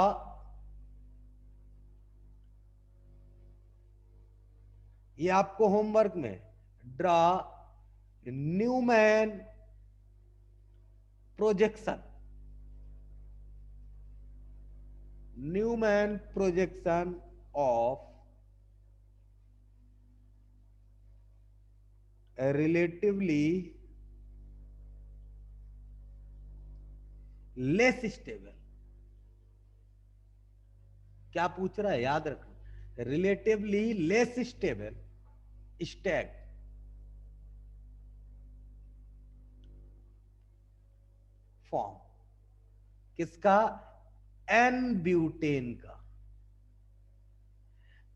ये आपको होमवर्क में, draw Newman projection, Newman projection of a relatively less stable। क्या पूछ रहा है, याद रखना, relatively less stable Stag form. किसका? एन ब्यूटेन का।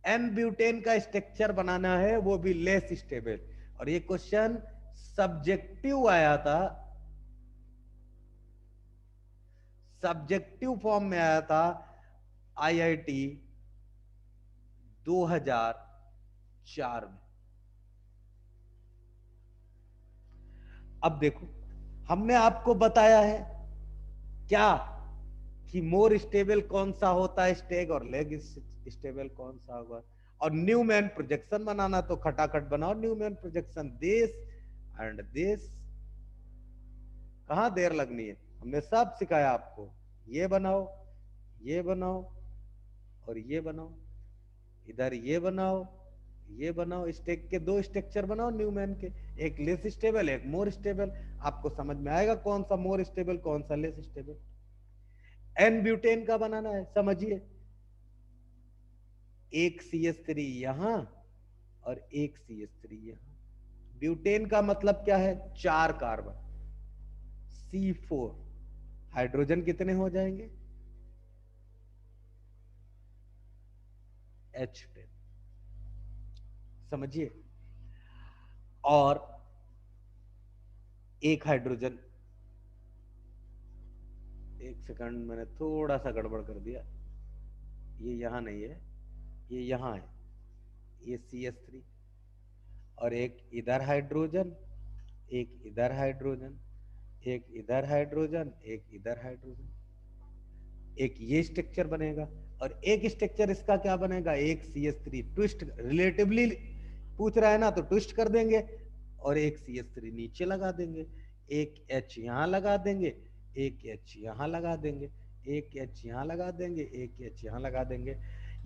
एन ब्यूटेन का स्ट्रक्चर बनाना है, वो भी लेस स्टेबल। और ये क्वेश्चन सब्जेक्टिव आया था, सब्जेक्टिव फॉर्म में आया था आईआईटी 2004 में। अब देखो, हमने आपको बताया है क्या कि मोर स्टेबल कौन सा होता है स्टैक, और लेग स्टेबल कौन सा होगा, और न्यूमैन प्रोजेक्शन बनाना तो खटाखट बनाओ Newman projection, this and this, कहां देर लगनी है, हमने सब सिखाया आपको। ये बनाओ, ये बनाओ और ये बनाओ, इधर ये बनाओ, ये बनाओ, स्टेक के दो स्ट्रक्चर बनाओ न्यूमैन के, एक लेस स्टेबल एक मोर स्टेबल। आपको समझ में आएगा कौन सा मोर स्टेबल कौन सा लेस स्टेबल। एन ब्यूटेन का बनाना है, समझिए, एक CH3 यहां और एक CH3 यहां। ब्यूटेन का मतलब क्या है, 4 कार्बन, C4, हाइड्रोजन कितने हो जाएंगे, H10, समझिए, और एक हाइड्रोजन, एक सेकंड मैंने थोड़ा सा गड़बड़ कर दिया, ये यहां नहीं है, ये यहां है, ये CH3, और एक इधर हाइड्रोजन, एक इधर हाइड्रोजन, एक इधर हाइड्रोजन, एक इधर हाइड्रोजन, एक ये स्ट्रक्चर बनेगा, और एक स्ट्रक्चर इसका क्या बनेगा, एक CH3 ट्विस्ट, रिलेटिवली पूछ रहा है ना तो ट्विस्ट कर देंगे, और एक CH3 नीचे लगा देंगे, एक H यहां लगा देंगे, एक H यहां लगा देंगे, एक H यहां लगा देंगे, एक H यहां लगा देंगे।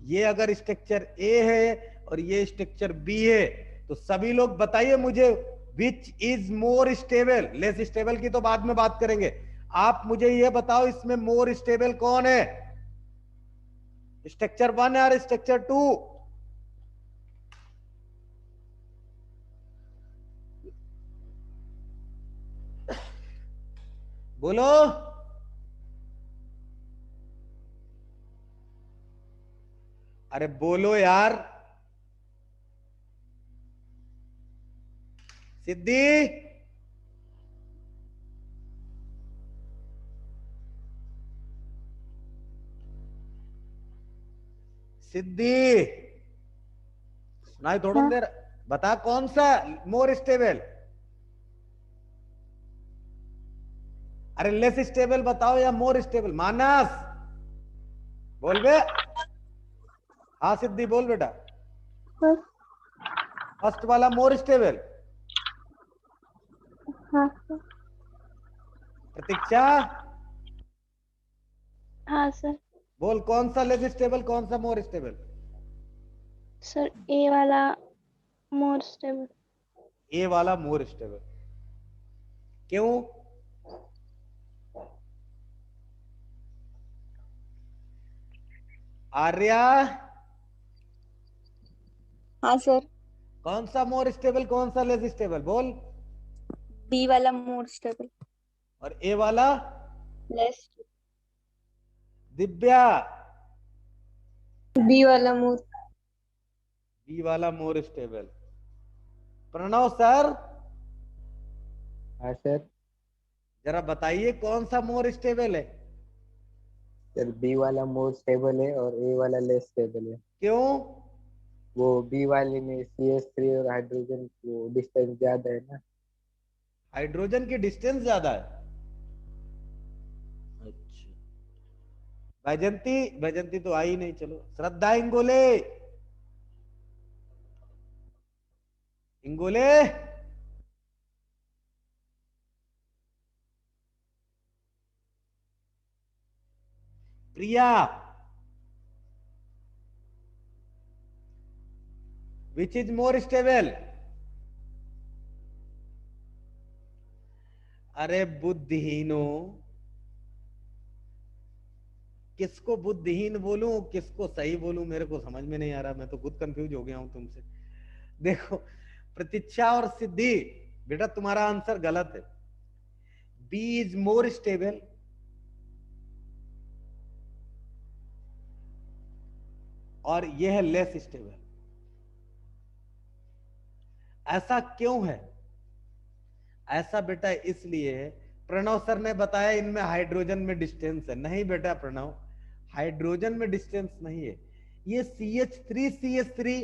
ये अगर स्ट्रक्चर A है और ये स्ट्रक्चर B है, तो सभी लोग बताइए मुझे which is more stable. Less stable की तो बाद में बात करेंगे, आप मुझे ये बताओ इसमें मोर स्टेबल कौन है, स्ट्रक्चर 1 और स्ट्रक्चर 2? बोलो, अरे बोलो यार, सिद्धि, सिद्धि सुनाई थोड़ा हाँ। देर, बता कौन सा मोर स्टेबल, अरे लेस स्टेबल बताओ या मोर स्टेबल, मानस बोल बे, हाँ सिद्धि बोल बेटा, सर। फर्स्ट वाला मोर स्टेबल, हाँ सर। प्रतीक्षा हाँ सर। बोल कौन सा लेस स्टेबल कौन सा मोर स्टेबल, सर ए वाला मोर स्टेबल। ए वाला मोर स्टेबल, क्यों, आर्या हाँ सर। कौन सा मोर स्टेबल कौन सा लेस स्टेबल बोल, बी वाला मोर स्टेबल। और ए वाला लेस। दिव्या, बी वाला मोर। बी वाला मोर स्टेबल, प्रणव सर हाँ सर। जरा बताइए कौन सा मोर स्टेबल है, सर बी वाला मोर स्टेबल है और ए वाला लेस स्टेबल है। क्यों, वो बी वाले में CH3 और हाइड्रोजन वो डिस्टेंस ज्यादा है ना। हाइड्रोजन की डिस्टेंस ज्यादा है, अच्छा, वैजंती, वैजंती तो आई नहीं, चलो श्रद्धा इंगोले, इंगोले प्रिया, विच इज मोर स्टेबल, अरे बुद्धिहीनो, किसको बुद्धिहीन बोलूं किसको सही बोलूं मेरे को समझ में नहीं आ रहा, मैं तो खुद कंफ्यूज हो गया हूं तुमसे। देखो प्रतीक्षा और सिद्धि, बेटा तुम्हारा आंसर गलत है, बी इज मोर स्टेबल और यह है लेस स्टेबल। ऐसा क्यों है? ऐसा बेटा इसलिए है, प्रणव सर ने बताया इनमें हाइड्रोजन में डिस्टेंस है। नहीं बेटा प्रणव, हाइड्रोजन में डिस्टेंस नहीं है। ये CH3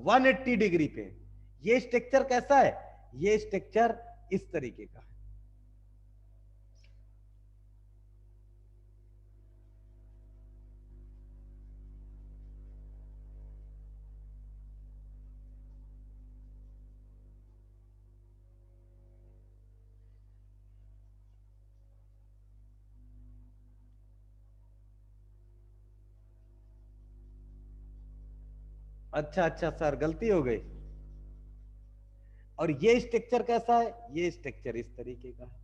180 डिग्री पे है। ये स्ट्रक्चर कैसा है? ये स्ट्रक्चर इस तरीके का है। अच्छा अच्छा सर, गलती हो गई। और ये स्ट्रक्चर कैसा है? ये स्ट्रक्चर इस तरीके का है।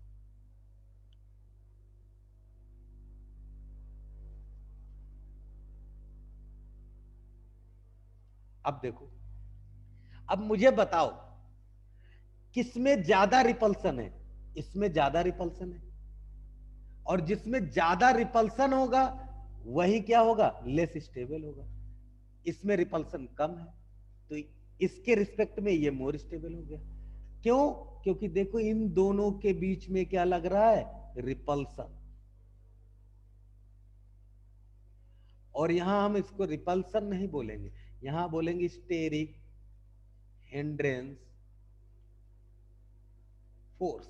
अब देखो, अब मुझे बताओ किसमें ज्यादा रिपल्सन है? इसमें ज्यादा रिपल्सन है, और जिसमें ज्यादा रिपल्सन होगा वही क्या होगा? लेस स्टेबल होगा। इसमें रिपल्सन कम है तो इसके रिस्पेक्ट में ये मोर स्टेबल हो गया। क्यों? क्योंकि देखो इन दोनों के बीच में क्या लग रहा है? रिपल्सन। और यहां हम इसको रिपल्सन नहीं बोलेंगे, यहां बोलेंगे स्टेरिक हिंड्रेंस फोर्स।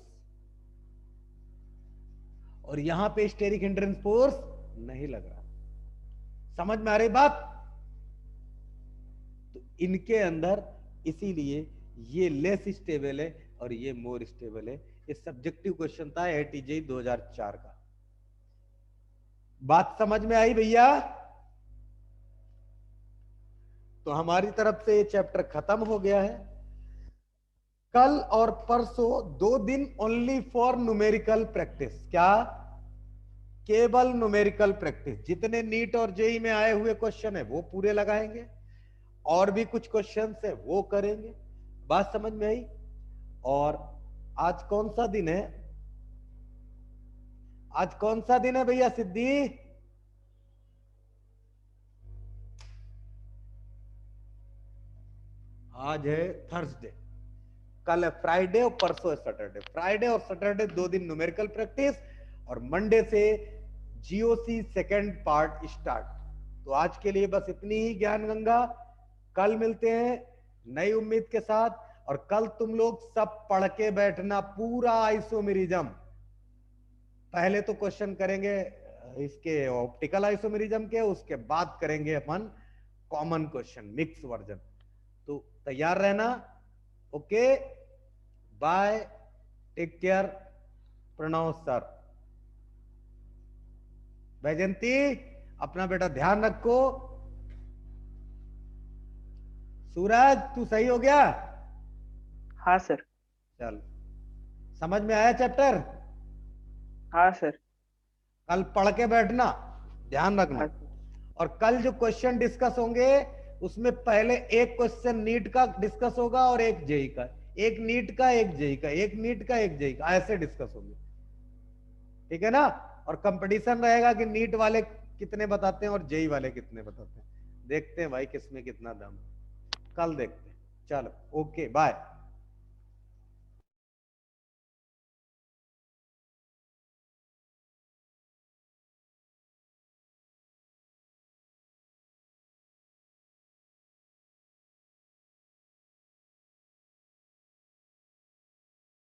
और यहां पे स्टेरिक हिंड्रेंस फोर्स नहीं लग रहा। समझ में आ रही बात? तो इनके अंदर इसीलिए ये लेस स्टेबल है और ये मोर स्टेबल है। ये सब्जेक्टिव क्वेश्चन था ATJ 2004 का। बात समझ में आई भैया? तो हमारी तरफ से ये चैप्टर खत्म हो गया है। कल और परसों 2 दिन ओनली फॉर न्यूमेरिकल प्रैक्टिस। क्या? केवल न्यूमेरिकल प्रैक्टिस। जितने नीट और जेई में आए हुए क्वेश्चन है वो पूरे लगाएंगे, और भी कुछ क्वेश्चन है वो करेंगे। बात समझ में आई? और आज कौन सा दिन है? आज कौन सा दिन है भैया सिद्धि? आज है थर्सडे, कल है फ्राइडे और परसों है सैटरडे। फ्राइडे और सैटरडे 2 दिन न्यूमेरिकल प्रैक्टिस, और मंडे से GOC सेकंड पार्ट स्टार्ट। तो आज के लिए बस इतनी ही ज्ञान गंगा। कल मिलते हैं नई उम्मीद के साथ। और कल तुम लोग सब पढ़ के बैठना पूरा आइसोमेरिज्म। पहले तो क्वेश्चन करेंगे इसके ऑप्टिकल आइसोमेरिज्म के, उसके बाद करेंगे अपन कॉमन क्वेश्चन मिक्स वर्जन। तो तैयार रहना। Okay, bye, take care. Pranav sir, Vaijanti अपना बेटा ध्यान रखो। सूरज तू सही हो गया? हाँ सर। चल, समझ में आया चैप्टर? हाँ सर। कल पढ़ के बैठना, ध्यान रखना। हाँ सर। और कल जो क्वेश्चन डिस्कस होंगे उसमें पहले एक क्वेश्चन नीट का डिस्कस होगा और एक जेई का, एक नीट का एक जेई का, एक नीट का एक जेई का, ऐसे डिस्कस होंगे। ठीक है ना? और कंपटीशन रहेगा कि नीट वाले कितने बताते हैं और जेई वाले कितने बताते हैं। देखते हैं भाई किसमें कितना दम। कल देखते हैं। चलो, ओके, बाय।